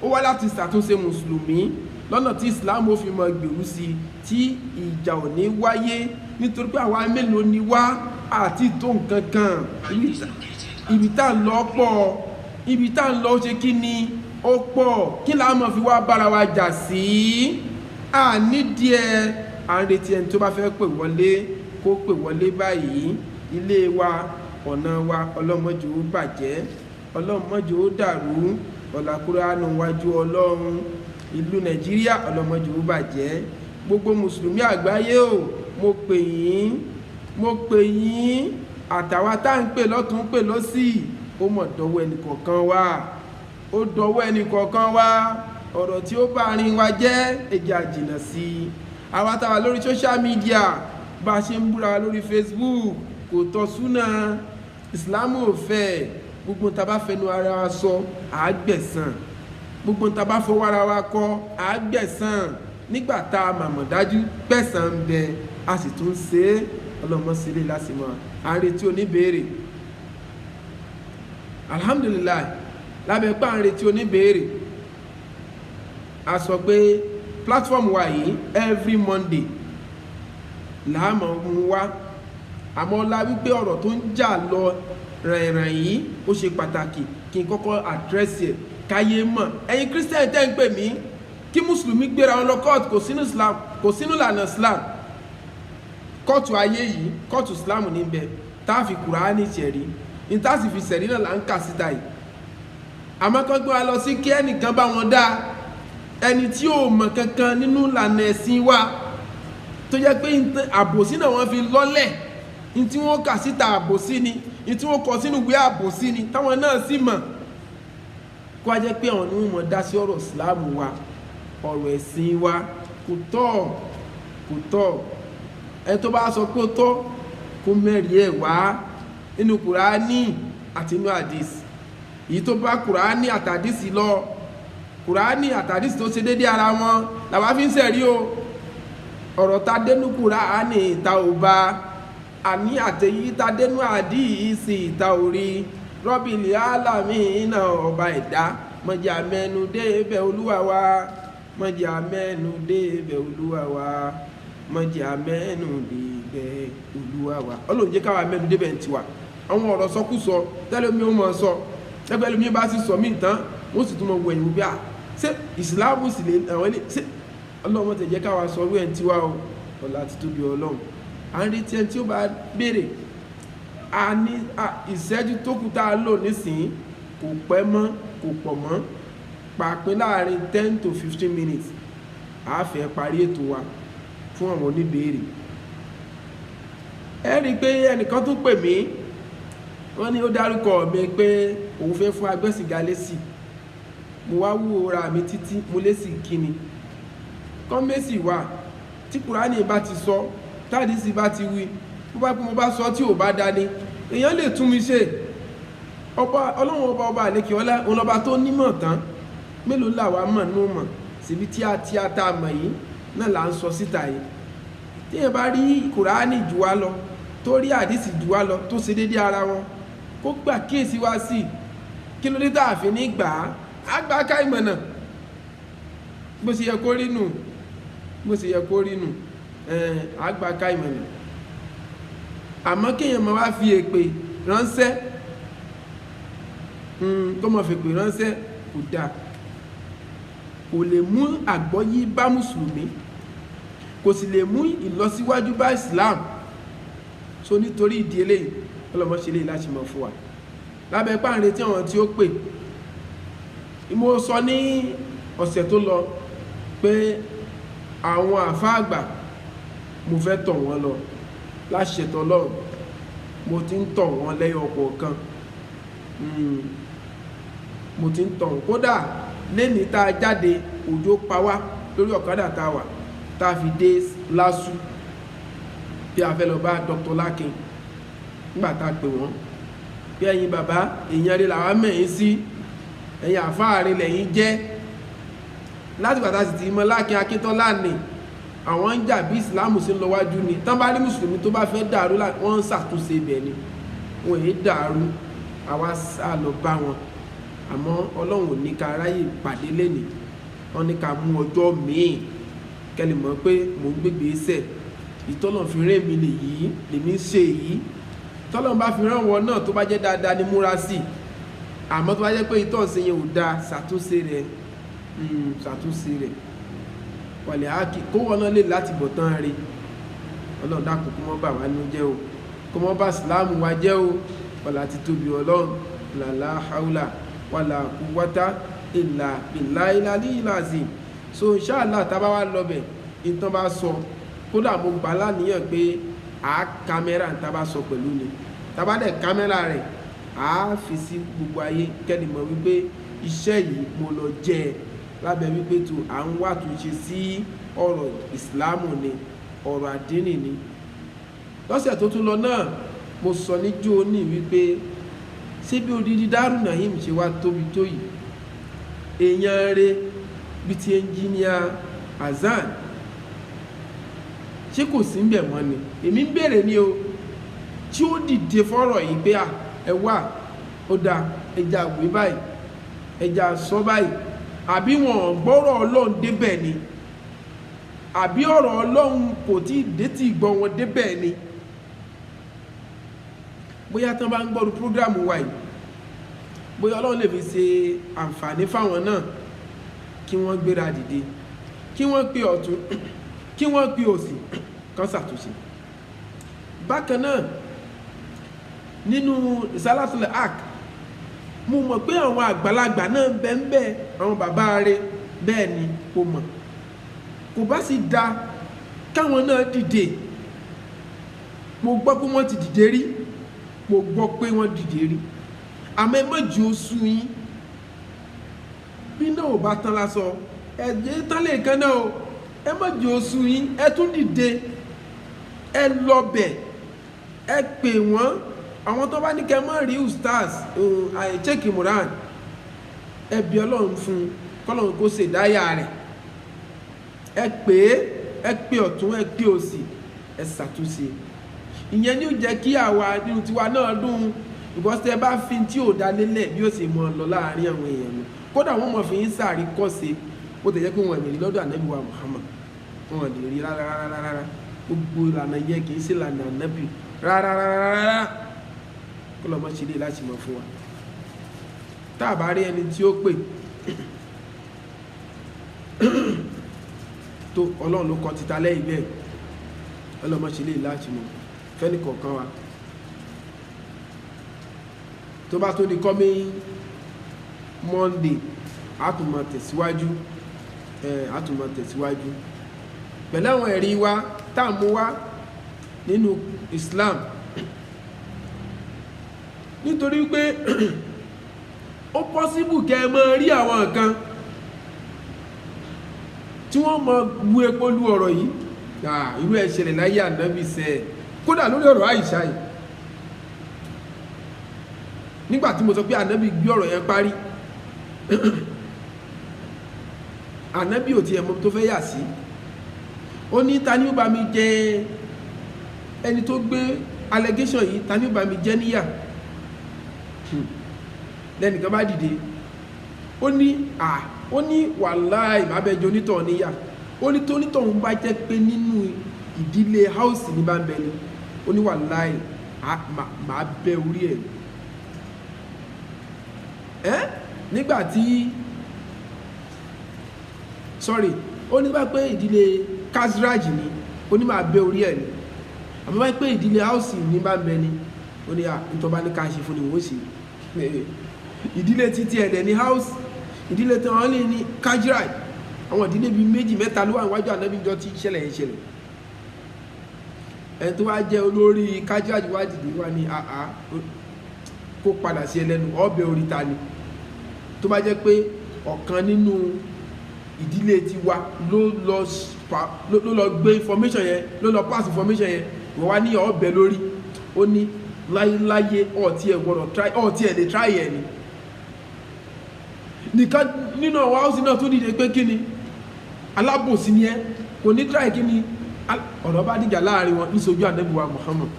ó wá láti ṣàtúnṣe mùsùlùmí lọ́nà tí Islam ó fi mọ gbèrú sí, tí ìjà ò ní wáyé, nítorí pé àwa mélòó ni wá àti tó nǹkan kan. Ibi tá ń lọ pọ̀, ibi tá ń lọ ṣe kí ni ó pọ̀, kí la mọ̀ fi wá bára wa jà sí. Nídìí à ń retí ẹni tó bá fẹ́ pè wọlé kó pè wọlé báyìí. Ilé wa, ọ̀nà wa, ọlọ́mọdé ó bàjẹ́, ọlọ́mọdé ó dàrú, ọ̀làkúránù wájú Ọlọ́run. Ìlú Nàìjíríà, ọlọ́mọdé ó bàjẹ́. Gbogbo mùsùlùmí àgbáyé o, mo pè yín, àtàwa tá ń pè lọ́tún pè lọ́sì, ó mọ̀ dọwọ́ ẹnìkọ̀ọ̀kan wa, ó dọwọ́ ẹnìkọ̀ọ̀kan wa. Ọ̀rọ̀ tí ó bá rin wa jẹ́, ẹjẹ́ àjìnà sí i. Àwa táwa lórí social media, bá a ṣe ń búra lórí Facebook, kò tọ́ súnà. Islam ò fẹ́. Gbogbo tá bá fẹnu ara wa sọ, àágbẹ̀san. Gbogbo tá bá fọwọ́ ara wa kọ, àágbẹ̀san. Nígbà tá a màmọ̀ dájú pẹ̀san ń bẹ, a sì tún ṣe é. Ọlọ́mọ sílé lásìmọ̀. À ń retí oníbèèrè. Alhamdulillah, lábẹ́ pé à ń retí oníbèèrè. A sọ pé platform wa yìí every Monday láàmọ̀ mú wá. Àmọ́ la wípé ọ̀rọ̀ tó ń jà lọ ràìnràìn yìí ó ṣe pàtàkì kí n kọ́kọ́ àdírẹ́sì ẹ̀ káyé mọ̀. Ẹ̀yin Christian tẹ́ ń pè mí, kí mùsùlùmí gbéra wọn lọ kóòtù, kò sínú Islam, kò sínú ìlànà Islam. Kóòtù ayé yìí, kóòtù Islam níbẹ̀ tá a fi Kùránì ṣẹ̀rí, ní tá a sì fi ṣẹ̀rí náà là ń kà síta yìí. Àmọ́ kán gbé wa lọ sí kí ẹnìkan bá wọn dá, ẹni tí ò mọ̀ kankan nínú ìlànà ẹ̀sìn wa, tó jẹ́ pé àbòsí náà wọ́n fi lọ́lẹ̀, ní tí wọ́n kà síta àbòsí ni, ní tí wọ́n kọ sínú ìwé àbòsí ni, táwọn náà sì mọ̀. Kó wá jẹ́ pé àwọn ni wọ́n mọ̀ dá sí ọ̀rọ̀ Islam wa, ọ̀rọ̀ ẹ̀sìn wa, kò tọ́. Ẹ tó bá sọ pé ó tọ́, kó mẹ́rin ẹ̀ wá nínú Kùránì àti inú àdìs. Èyí tó bá Kùránì àtàdìsì lọ, Kùránì àtàdìsì tó ṣe dédé ara wọn làwa fi ń ṣẹ̀rí o. Ọ̀rọ̀ ta dénú Kùránì ta ò bá, àní àtẹ̀yí ta dénú àdìsì ta ò rí. Rọ́bìlì Álámìnà ọba ẹ̀dá, mọ̀jà mẹ́nu débẹ̀ Olúwa wa, mọ̀jà mẹ́nu débẹ̀ Olúwa wa, mọ̀jà mẹ́nu débẹ̀ Olúwa wa. Ọlọ́run jẹ́ káwa mẹ́nu débẹ̀ ń tiwa. Àwọn ọ̀rọ̀ sọkúsọ tẹ́lẹ̀ mi ó mọ̀ sọ, ẹgbẹ́ lómi bá sì sọ mí tán, wọ́n sì tún mọ̀ wẹ̀yìn wò bí a ṣé Ìsìláàmù sì lè àwọn ilé ṣé Ọlọ́run tẹ̀ jẹ́ káwa sọ wíwẹ̀ ń tiwa o. Ọlá ti tóbi Ọlọ́run. À ń retí ẹni tí ó bá béèrè. A ní ìṣẹ́jú tó kù tá a lò nísìnyí kò pẹ́ mọ́, kò pọ̀ mọ́, pàápín láàrin 10 to 15 minutes. A fẹ́ parí ètò wa fún àwọn oníbèèrè. Ẹ rí i pé ẹnìkan tún pè mí, wọ́n ní ó dárúkọ mi pé òun fẹ́ fún Agbẹ́sìnga lésì. Mo wá wò ra mi títí, mo lésì kíni. Kọ́mẹ́sì wà tí Kùránì bá ti sọ, tádìsì bá ti wí, bó bá pé mo bá sọ tí ò bá dání, èèyàn lè tún mi ṣe. Ọlọ́run ọba àlékè ọlá, ọlọ́ba tó nímọ̀ tán, mélòó làwa mọ̀ nú mọ̀, síbi tí a tá a mọ̀ yìí náà là ń sọ síta yìí. Tí èèyàn bá rí Kùránì jù wá lọ, tó rí àdìsì jù wá lọ, tó ṣe dédé ara wọn, kó gbà kíyèsí wá sí. Kí ló dé tá a fi ní gbà á? Á gbà ká ìmọ̀ náà. Bó ṣe yẹ kó rí nù, á gbà ká ìmọ̀ náà. Àmọ́ kéèyàn máa wá fi èpè ránṣẹ́, kó máa fi èpè ránṣẹ́ kò dáa. Kò lè mú àgbọ́yé bá mùsùlùmí, kò sì lè mú ìlọsíwájú bá Islam. So nítorí ìdí eléyìí, ọlọ́mọ ṣe lè láti mọ̀ fún wa. Lábẹ́ páàrin tí àwọn tí ó pè, mo sọ ní ọ̀sẹ̀ tó lọ pé àwọn àfáà àgbà mo fẹ́ tọ̀ wọ́n lọ láṣetọ̀ Ọlọ́run. Mo ti ń tọ̀ wọ́n lẹ́yọ kọ̀ọ̀kan mo ti ń tàn kódà lẹ́ni tá a jáde òjò pa wá lórí ọ̀kadà tá a wà tá a fi dé lásù bí a fẹ́ lọ bá Dr. Lakin nígbà tá a pè wọ́n bí ẹ̀yin bàbá èèyàn rí làwọn mẹ́yìn sí ẹ̀yin àfáàrí lẹ́yìn jẹ́ láti bàtà sì ti mọ Lákin Akíntọ́lá ní àwọn ń jà bí ìsìláàmù sí ń lọ wájú ni tán bá rí mùsùlùmí tó bá fẹ́ dàrú wọ́n ń ṣàtúnṣe ibẹ̀ ni wọ́n èé dàrú àwa sá lọ bá wọn àmọ́ Ọlọ́run ò ní ká ráyè pàdé lẹ́nìí wọ́n ní ká mú ọjọ́ míì kẹ́lẹ̀ mọ̀ pé mò ń gbégbé sẹ̀ ìtọ́lọ̀ fi rẹ́ mi lèmi ń ṣe yìí tọ́lọ̀ bá fi rán wọn náà tó bá jẹ́ dáadáa ní múra sí àmọ́ tó bá jẹ́ pé ìtọ́sí yẹn ò dáa ṣàtúnṣe rẹ̀ wàlẹ̀ ákì kó wọn náà lè láti bọ̀ tán rí Ọlọ́run dákun kó mọ́ bà wá nínú jẹ́ o kó mọ́ bà síláàmù wa jẹ́ o wàlà ti tóbi Ọlọ́run làlá haúlà wàlà quwwata ìlà ìlàlílà sí so inshallah tá bá wá lọ́bẹ̀ ìtàn bá sọ kódà mo gbà láníyàn pé kámẹ́rà tá bá sọ pẹ̀lú ni tá bá dẹ̀ kámẹ́rà rẹ̀ fi sí gbogbo ayé kẹ́ni mọ̀ wípé iṣẹ́ yìí mo lọ jẹ́ lábẹ́ wípé tó à ń wá túnṣe sí ọ̀rọ̀ ìsìláàmù ni ọ̀rọ̀ àdínì ni lọ́sẹ̀ tó tún lọ náà mo sọ níjó ní wípé ṣé bí odidi Daaru Naim ṣe wá tóbi tó yìí èèyàn rẹ̀ bí ti ẹnjíníà Hasan ṣé kò sí ń bẹ̀ wọ́n ni èmi ń bèèrè ní o tí ó dìde fọ́rọ̀ yìí pé ẹ wà ó dá ẹja àwé báyìí ẹja sọ báyìí àbí wọn gbọ́rọ̀ Ọlọ́run débẹ̀ ni àbí ọ̀rọ̀ Ọlọ́run kò tí dé tí gbọ́ wọn débẹ̀ ni bóyá tán bá ń gbọ́rù prógrámù wa yìí bóyá Ọlọ́run lè fi ṣe àǹfààní fáwọn náà kí wọ́n gbéra dìde kí wọ́n pe ọ̀tún kí wọ́n pe òsì kan ṣàtúnṣe bákan náà nínú Salatul Haq mo mọ̀ pé àwọn àgbàlagbà náà bẹ́ẹ̀ àwọn bàbá rẹ̀ bẹ́ẹ̀ ni kò mọ̀ kò bá sì dá káwọn náà dìde mo gbọ́ pé wọ́n ti dìde rí mo gbọ́ pé wọ́n dìde rí àmọ́ ẹ má jẹ́ oṣù yín bí náà ò bá tán lásọ ẹ̀jẹ̀ tán lè kan náà o ẹ má jẹ́ oṣù yín ẹ tún dìde ẹ lọ́bẹ̀ ẹ pè wọ́n àwọn tó bá ní kẹ́ mọ́ rí ustaz Sheikh Imran ẹ bí Ọlọ́run fún kọ́lọ́run kó ṣe dáyà rẹ̀ ẹ pè ọ̀tún ẹ pè òsì ẹ ṣàtúnṣe ìyẹn ní ó jẹ́ kí àwa nínú tiwa náà dùn ìbọ́sẹ̀ bá fi tí ò dá lélẹ̀ bí ó ṣe mọ́ lọ láàrin àwọn èèyàn mi kódà wọ́n mọ̀ fi ń sàrí kọ́ṣe ó tẹ̀jẹ́ pé wọ́n lè rí lọ́dọ̀ ànábì wa Muhammad wọ́n lè rí rárá gbogbo ìlànà yẹ kì í sí ìlànà ànábì rárá kó lọ mọ́ ṣe lè láti mọ̀ fún wa tá a bá rí ẹni tí ó pè tó Ọlọ́run ló kọ títa lẹ́yìn bẹ́ẹ̀ ọlọ́mọ ṣe lè láti mọ̀ fẹ́ni kọ̀ọ̀kan wa tó bá tó di coming Monday àtùmọ̀ tẹ̀síwájú pẹ̀lú àwọn ẹ̀rí wa tá a mú wá nínú Islam nítorí pé ó pọ́síbù kẹ́ ẹ máa rí àwọn nǹkan tí wọ́n máa wú epo lu ọ̀rọ̀ yìí irú ẹ̀ ṣẹlẹ̀ láyé ànábì sẹ́ kódà lórí ọ̀rọ̀ Àìṣà yìí nígbà tí mo sọ pé ànábì gbé ọ̀rọ̀ yẹn parí ànábì ò tiẹ̀ mọ̀ tó fẹ́ yà sí ó ní ta ni ó bá mi jẹ ẹni tó gbé allegation yìí ta ni ó bá mi jẹ níyà lẹ́nìkan bá dìde ó ní wàláì má bẹ jẹ onítọ̀ níyà ó ní tó onítọ̀ ń bá jẹ́ pé nínú ìdílé house ní bá ń bẹ ni ó ní wàláì má bẹ orí ẹ̀ nígbàtí sorry ó ní bá pé ìdílé Khazraj ni ó ní máa bẹ orí ẹ̀ ni àmọ́ bá pé ìdílé house ní bá ń bẹ ni ó ní ìtọ́ba ní ká ṣe fún ni wọ́n ṣe ìdílé títí ẹ̀dẹ̀ ní house ìdílé tí wọ́n lè ní Khazraj àwọn ìdílé bíi méjì mẹ́ta ló wà níwájú ànábì jọ tí ìṣẹ̀lẹ̀ yẹn ṣẹlẹ̀ ẹni tó wá jẹ́ olórí Khazraj wá dìde wá ní kó padà sí ẹlẹ́nu ọbẹ̀ oríta ni tó bá jẹ́ pé ọ̀kan nínú ìdílé tiwa ló lọ gbé information yẹn ló lọ pass information yẹn wọ́n wá ní ọbẹ̀ lórí ó ní láyé ọ̀tí ẹ̀ gbọ́dọ̀ try ọ̀tí ẹ̀ lè try ẹ̀ ni nìkan nínú ọ̀wọ́ house náà tó dìde pé kí ni alábòsí ni ẹ kò ní try kí ni ọ̀rọ̀ bá dìjà láàrin wọn níṣojú ànábì wa Muhammad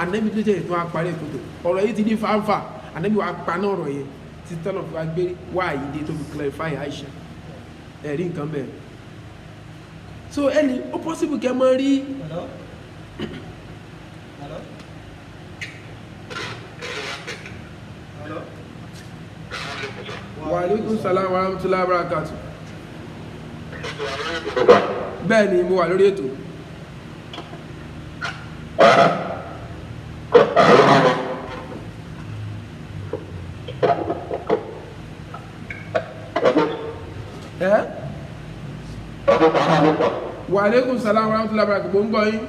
ànábì tó jẹ́ ètò àparí ètò ọ̀rọ̀ yìí ti ní fáńfà ànábì wa paná ọ̀rọ̀ yẹn tí tọ́lọ̀ fi wá gbé wá àyídé tó fi clarify Aisha ẹ̀rí nǹkan bẹ́ẹ̀ so ẹni ó possible kẹ́ mọ́ rí wa alaikum salam wa rahmatullahi wa barakatuh bẹ́ẹ̀ ni mo wà lórí ètò wa alaikum salam wa rahmatullahi wa barakatuh mo ń gbọ́ yín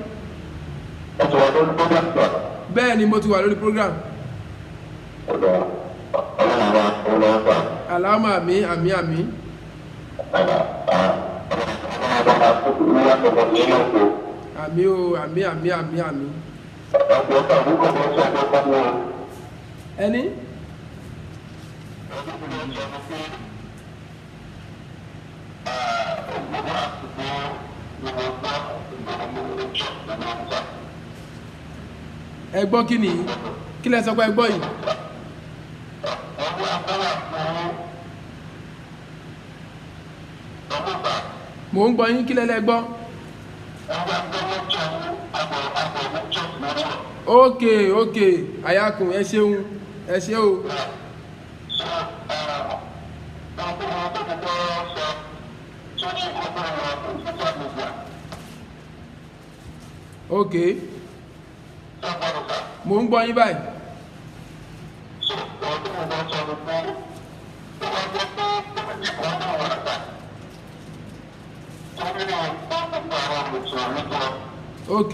bẹ́ẹ̀ ni mo ti wà lórí program Allahumma àmín àmín àmín àmín o àmín àmín àmín àmín ẹni ẹgbọ́ kí ni kí lẹ sọ pé ẹgbọ́ yìí mo ń gbọ́ yín kí lẹ́lẹ́ gbọ́ ok ayakun ẹ ṣeun ẹ ṣe o ok mo ń gbọ́ yín báyìí ok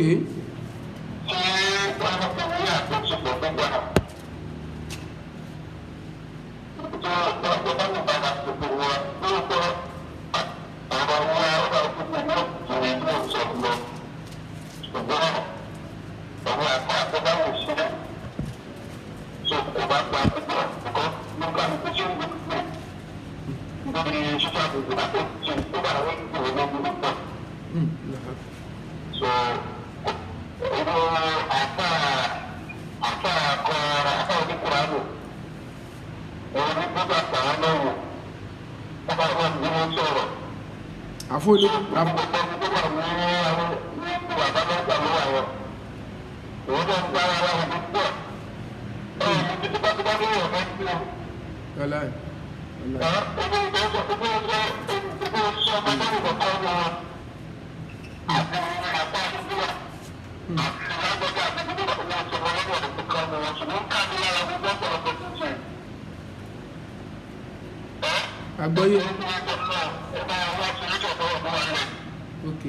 àfọlẹ́ àgbọ́yé ok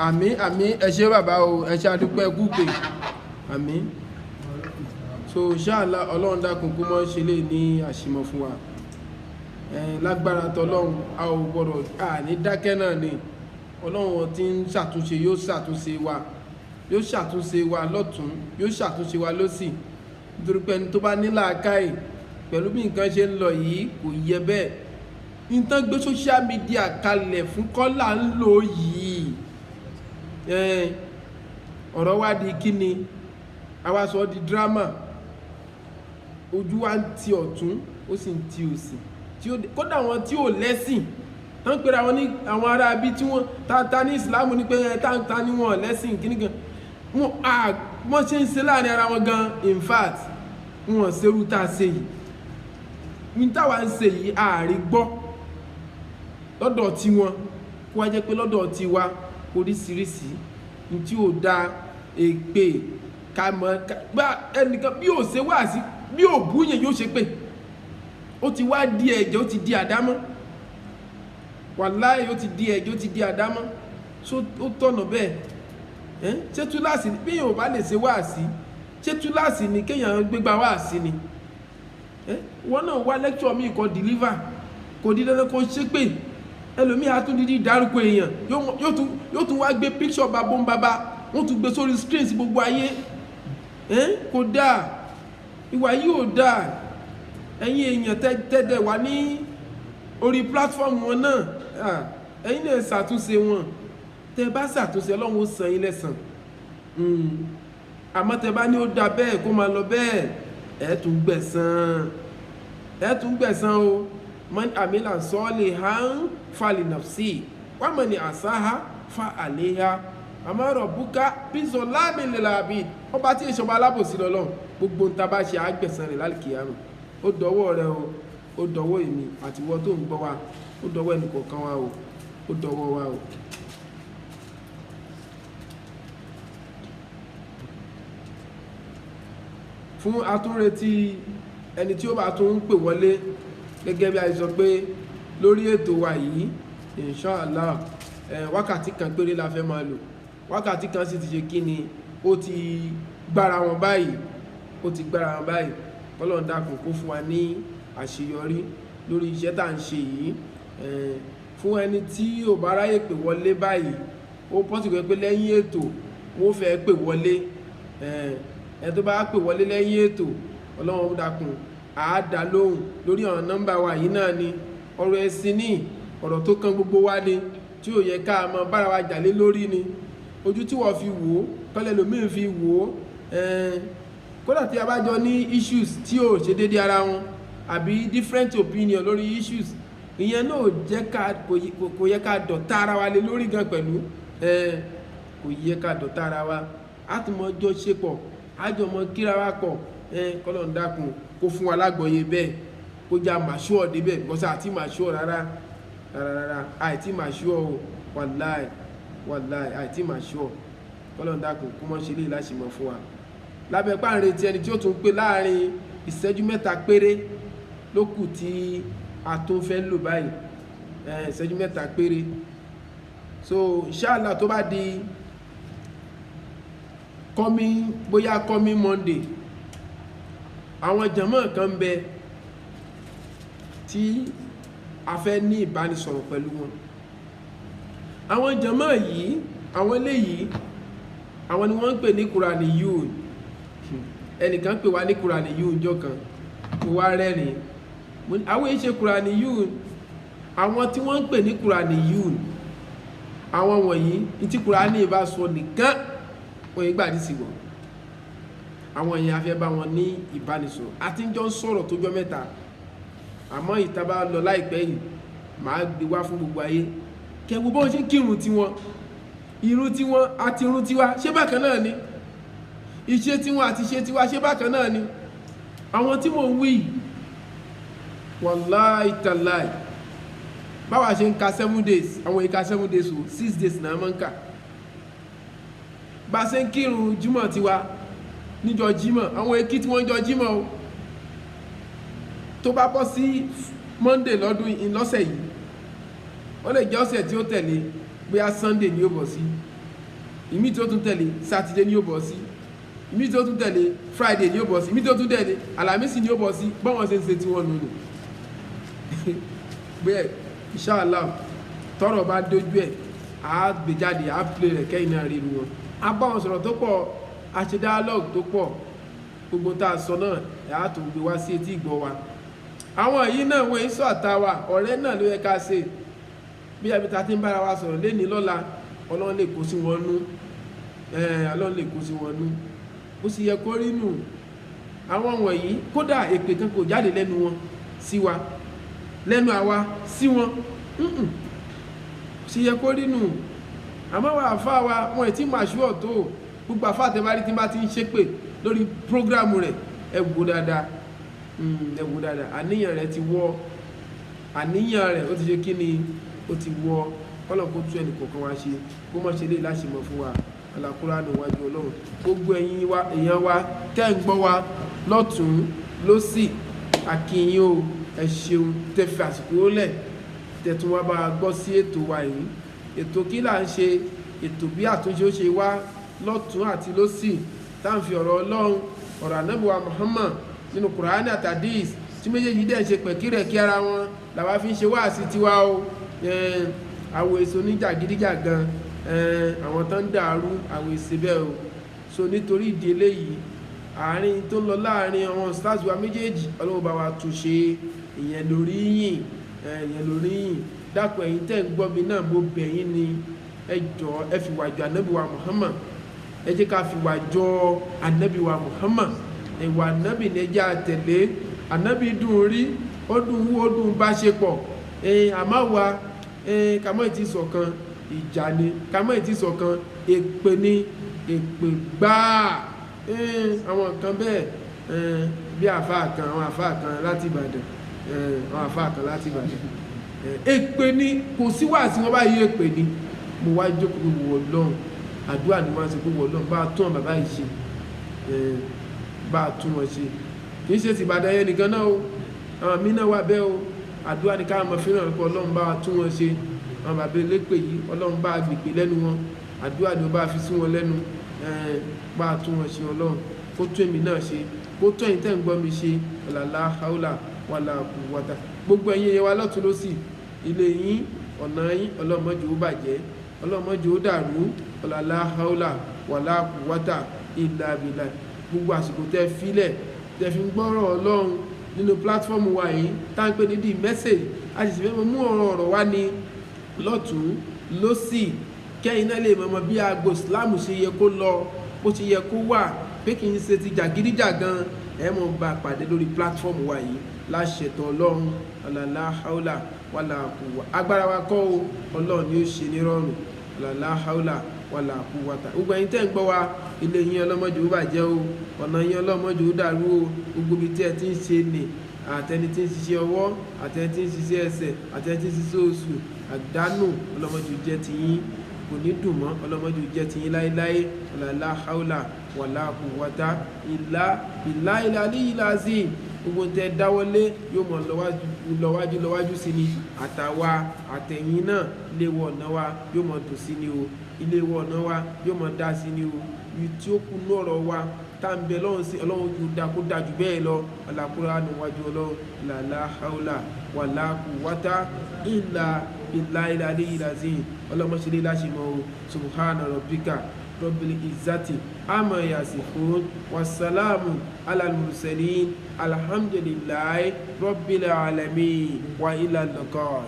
àmín àmín ẹ ṣé bàbá o ẹ ṣé àdúpẹ́ kúpè àmín so inshallah ọlọ́run dákun kó mọ́ ṣe lè ní àṣìmọ̀ fún wa lágbára tọlọ́run a ò gbọ́dọ̀ ní dákẹ́ náà ni ọlọ́run tí ń ṣàtúnṣe yóò ṣàtúnṣe wa lọ́tún yóò ṣàtúnṣe wa lósì nítorí pé ẹni tó bá ní làákàyè pẹ̀lú bí nǹkan ṣe ń lọ yìí kò yẹ bẹ́ẹ̀ nǹkan gbé social media kalẹ̀ fún kọ́là ń lò yìí ọ̀rọ̀ wá di kíni àwa sọ di drama ojú wa ń ti ọ̀tún ó sì ń ti òsì kódà wọn tí ò lẹ́sìn tán pèrè àwọn ní àwọn ará bí tí wọ́n ta ní ìsìláàmù ní pé ta ní wọn lẹ́sìn kíní gan wọ́n ṣe ń ṣe láàrin ara wọn gan in fact wọ́n ṣerú tá a ṣe yìí ní táwa ń ṣe yìí ààrí gbọ́ lọ́dọ̀ tí wọn kó wá jẹ́ pé lọ́dọ̀ tí wa oríṣiríṣi ní tí ò da èpè ká mọ̀ gbá ẹnìkan bí ò ṣe wá sí bí ò bú yẹn yóò ṣe pé ó ti wá di ẹ̀jẹ̀ ó ti di àdámọ́ wàláhì ó ti di ẹ̀jẹ̀ ó ti di àdámọ́ so ó tọ̀nà bẹ́ẹ̀ ṣé túláàsì bí èèyàn ò bá lè ṣe wá sí ṣé túláàsì ni kéèyàn gbégbá wá sí ni wọ́n náà wá lecture mi kò deliver kò di dandan kò ṣe pé ẹlòmíì á tún dídí dárúkọ èèyàn yóò tún wá gbé picture bàbá wọ́n tún gbé sórí screen sí gbogbo ayé kò dáa ìwà yìí ò dáa ẹ̀yin èèyàn tẹ́tẹ́ wà ní orí platform wọn náà ẹ̀yin náà ṣàtúnṣe wọn tẹ́ bá ṣàtúnṣe Ọlọ́run ó san yín lẹ́san àmọ́ tẹ́ bá ní ó da bẹ́ẹ̀ kó máa lọ bẹ́ẹ̀ ẹ tún gbẹ̀san o man amila solihan fali nafsi wa man asaha fa aleha ama rabbuka bizolamin lil abid ọba tí ìṣọba alábòsí lọ́lọ́run gbogbo ń ta bá ṣe àgbẹ̀san rẹ̀ lálùkìyàmù ó dọwọ́ rẹ o ó dọwọ́ èmi àti ìwọ tó ń gbọ́ wa ó dọwọ́ ẹnìkọ̀ọ̀kan wa o ó dọwọ́ wa o. fún atúnretí ẹni tí ó bá tún pè wọlé gẹ́gẹ́ bí a sọ pé lórí ètò wa yìí inshallah wákàtí kan péré la fẹ́ máa lò wákàtí kan sì ti ṣe kí ni ó ti gbára wọn báyìí Ọlọ́run dákun kó fún wa ní àṣeyọrí lórí iṣẹ́ tá à ń ṣe yìí fún ẹni tí ò bá ráyè pè wọlé báyìí ó pọ́sì pé lẹ́yìn ètò wọ́n fẹ́ pè wọlé ẹ tó bá pè wọlé lẹ́yìn ètò Ọlọ́run dákun àádá lóhùn lórí ọ̀rọ̀ nọ́mbà wa yìí náà ni ọ̀rọ̀ ẹ̀sìn ní ọ̀rọ̀ tó kan gbogbo wa ni tí ò yẹ ká mọ bára wa jàlé lórí ni ojú tí wọ́n fi wò ó kọ́lẹ̀ lómìn fi wò ó kódà tí a bá jọ ní issues tí ò ṣe dédé ara wọn àbí different opinion lórí issues ìyẹn náà jẹ́ ká kò yẹ ká dọ̀tá ara wa lé lórí gan pẹ̀lú kò yẹ ká dọ̀tá ara wa á tún mọ jọ ṣe pọ̀ á jọ mọ kíra wa pọ̀ kọ́lọ́run dákun kó fún wa lágbọ̀ọ́yé bẹ́ẹ̀ kó já màṣúọ̀ débẹ̀ bọ́sà àti màṣúọ̀ rárá àìtí màṣúọ̀ o wàláì àìtí màṣúọ̀ kọ́lọ́run dákun kó mọ́ ṣe lè láṣìmọ̀ fún wa lábẹ́ páàrin tí ẹni tí ó tún pé láàrin ìṣẹ́jú mẹ́ta péré ló kù tí a tún fẹ́ lò báyìí ìṣẹ́jú mẹ́ta péré so inshallah tó bá di coming Monday àwọn jàmáà kan ń bẹ tí a fẹ́ ní ìbánisọ̀rọ̀ pẹ̀lú wọn àwọn jàmáà yìí àwọn eléyìí àwọn ni wọ́n ń pè ní Quraniyun ẹnìkan pè wá ní Quraniyun jọ kan mo wá rẹ́rìn àwọn èyí ṣe Quraniyun àwọn tí wọ́n ń pè ní Quraniyun àwọn wọ̀nyí ní tí Qurani bá sọ nìkan wọ́n yìí gbàdí sí wọn àwọn èèyàn afẹ́ bá wọn ní ìbánisọ̀rọ̀ àti jọ ń sọ̀rọ̀ tó jọ mẹ́ta àmọ́ ìta bá lọ láìpẹ́ yìí màá gbé wá fún gbogbo ayé kẹwò bọ́n ṣe kírun tiwọn irun tiwọn àti irun tiwa ṣé bákan náà ni iṣẹ́ tiwọn àti iṣẹ́ tiwa ṣé bákan náà ni àwọn tí mò ń wí wallahi tallahi báwa ṣe ń ka 7 days àwọn ìka 7 days o 6 days náà máa ń kà bá ṣe ń kírun jímọ̀ tiwa níjọ́ jímọ̀ àwọn èkí tí wọ́n jọ jímọ̀ o tó bá bọ́ sí Monday lọ́sẹ̀ yìí wọ́n lè jẹ́ ọ̀sẹ̀ tí ó tẹ̀lé bóyá Sunday ni ó bọ̀ sí ìmí tí ó tún tẹ̀lé Saturday ni ó bọ̀ sí ìmí tí ó tún tẹ̀lé Friday ni ó bọ̀ sí ìmí tí ó tún tẹ̀lé Alámísì ni ó bọ̀ sí bọ́wọ́n ṣe ń ṣe tí wọ́n nù nù bẹ́ẹ̀ inshallah tọ́rọ̀ bá dójú ẹ̀ á gbé jáde á play rẹ̀ kẹ́yìn náà rí inú wọn á bá wọn sọ̀rọ̀ tó pọ̀ a ṣe dialogue tó pọ̀ gbogbo tá a sọ náà ẹ̀ á tó gbé wá sí etí ìgbọ́ wa àwọn yìí náà wọ́n ń sọ àtàwà ọ̀rẹ́ náà ló yẹ ká ṣe bí abita tí ń bára wa sọ̀rọ̀ lé ní lọ́la Ọlọ́run lè kó sí wọn nú Ọlọ́run lè kó sí wọn nú ó sì yẹ kó rí nù àwọn wọ̀nyí kódà èpè kan kò jáde lẹ́nu wọn sí wa lẹ́nu àwa sí wọn sì yẹ kó rí nù àmọ́ wà àfá wa wọn ẹ̀ tí màṣúọ̀ tó gbogbo àfá àtẹ́bárí tí bá ti ń ṣépè lórí prógrámù rẹ̀ ẹ wò dáadáa àníyàn rẹ̀ ti wọ́ àníyàn rẹ̀ ó ti ṣe kí ni ó ti wọ kọ́lọ̀ kó tún ẹnì kọ̀ọ̀kan wá ṣe kó mọ̀ ṣe lè láṣemọ̀ fún wa Al-Qur'an níwájú Ọlọ́run gbogbo ẹ̀yin wa èèyàn wa tẹ́ ń gbọ́ wa lọ́tún lósì akínyìn o ẹ ṣeun tẹ́ fi àsìkò lẹ̀ tẹ̀tún wá bá a gbọ́ sí ètò wa yìí ètò kí là ń ṣe ètò bí àtúnṣe ó ṣe wá lọ́tún àti lósì tá ń fi ọ̀rọ̀ Ọlọ́run ọ̀rọ̀ Ànábì wa Muhammad nínú Kùránì àti Hadith tí méjèèjì dẹ̀ ń ṣe pẹ̀kírẹ̀ kí ara wọn làwa fi ń ṣe wáàsí tiwa o àwọn èso oníjàgídíjàgan àwọn tó ń dàrú àwọn èsì bẹ́ẹ̀ o so nítorí ìdí eléyìí àárín tó ń lọ láàrin àwọn stars wa méjèèjì Ọlọ́run bá wa tún ṣe ìyẹn lórí yìn dákun ẹ̀yin tẹ́ ń gbọ́ mi náà mo bẹ̀ yín ni ẹ jọ̀ọ́ ẹ fi wà jọ Ànábì wa Muhammad ẹ jẹ́ ká fi wà jọ Ànábì wa Muhammad ìwà Ànábì ní ẹjẹ́ àtẹ̀lé Ànábì dùn rí ó dùn wú ó dùn bá ṣe pọ̀ àmọ́ wa kàmọ́ ìtì sọ̀kan ìjà ni kàmọ́ ìtì sọ̀kan èpè ni èpè gbáà àwọn nǹkan bẹ́ẹ̀ bí àfáà kan àwọn àfáà kan láti Ìbàdàn àwọn àfáà kan láti Ìbàdàn èpè ni kò sí wàásí wọn bá yí èpè ni mo wá jókòó wọ Ọlọ́run àdúrà ni wọ́n á ṣe pé wọ Ọlọ́run bá a tún bàbá yìí ṣe bá a tún wọn ṣe kì í ṣe ti Ìbàdàn yẹn nìkan náà o àwọn mí náà wà bẹ́ẹ̀ o àdúrà ni káwọn ọmọ fẹ́ràn pé Ọlọ́run bá a tún wọn ṣe àwọn bàbá elépè yìí Ọlọ́run bá a gbèpè lẹ́nu wọn àdúrà ni ó bá a fi sí wọn lẹ́nu bá a tún wọn ṣe Ọlọ́run kó tún èmi náà ṣe kó tún ẹ̀yin tẹ́ ń gbọ́ mi ṣe ọ̀làlá haúlà wàlà quwwata gbogbo ẹ̀yin yẹn wa lọ́tún lọ́sì ilé yín ọ̀nà yín ọlọ́mọdé ó bàjẹ́ ọlọ́mọdé ó dàrú ọ̀làlá haúlà wàlà quwwata ìlà bìlà gbogbo àsìkò tẹ́ filẹ̀ tẹ́ fi ń gbọ́rọ̀ Ọlọ́run nínú pílátífọ́ọ̀mù wa yìí tá ń pè ní the message a sì fẹ́ mú ọ̀rọ̀ wá ní lọ́tún lọ́sì kẹ́yìn náà lè mọ̀ bí aago Islam ṣe yẹ kó lọ bó ṣe yẹ kó wà pé kì í ṣe ti jàgídíjàgan ẹ mọ̀ bá pàdé lórí pílátífọ́ọ̀mù wa yìí láṣẹ̀tọ̀ Ọlọ́run ọ̀làlá haúlà wàlà quwwata agbára wa kọ́ o Ọlọ́run ni ó ṣe ní rọrùn ọ̀làlá haúlà wàlà quwwata gbogbo ẹ̀yin tẹ́ ń gbọ́ wa ilé yín ọlọ́mọdé ó bàjẹ́ o ọ̀nà yín ọlọ́mọdé ó dàrú o gbogbo ibi tí ẹ ti ń ṣe nì àtẹni tí ń ṣiṣẹ́ ọwọ́ àtẹni tí ń ṣiṣẹ́ ẹsẹ̀ àtẹni tí ń ṣiṣẹ́ oṣù àdánù ọlọ́mọdé jẹ́ ti yín kò ní dùn mọ́ ọlọ́mọdé jẹ́ ti yín láéláé ọ̀làlá haúlà wàlà quwwata ìlà aliyyil azim gbogbo tẹ dáwọ́lé yóò mọ̀ lọ́wájú sí ni àtàwa àtẹ̀yìn náà ilé wọ̀ ọ̀nà wa yóò mọ̀ dùn sí ni o ilé wọ̀ ọ̀nà wa yóò mọ̀ dá sí ni o ibi tí ó kú ní ọ̀rọ̀ wa tá ń bẹ lọ́run sí Ọlọ́run ju da kó dájú bẹ́ẹ̀ lọ Al-Qur'an níwájú Ọlọ́run la hawla wala quwwata illa billahi aliyyil azim ọlọ́mọṣẹ́lẹ́ láṣìmọ́ o subhana rabbika rabbil izzati amma yasifun wassalamu alal mursalin alhamdulillahi rabbil alamin wa ila liqa.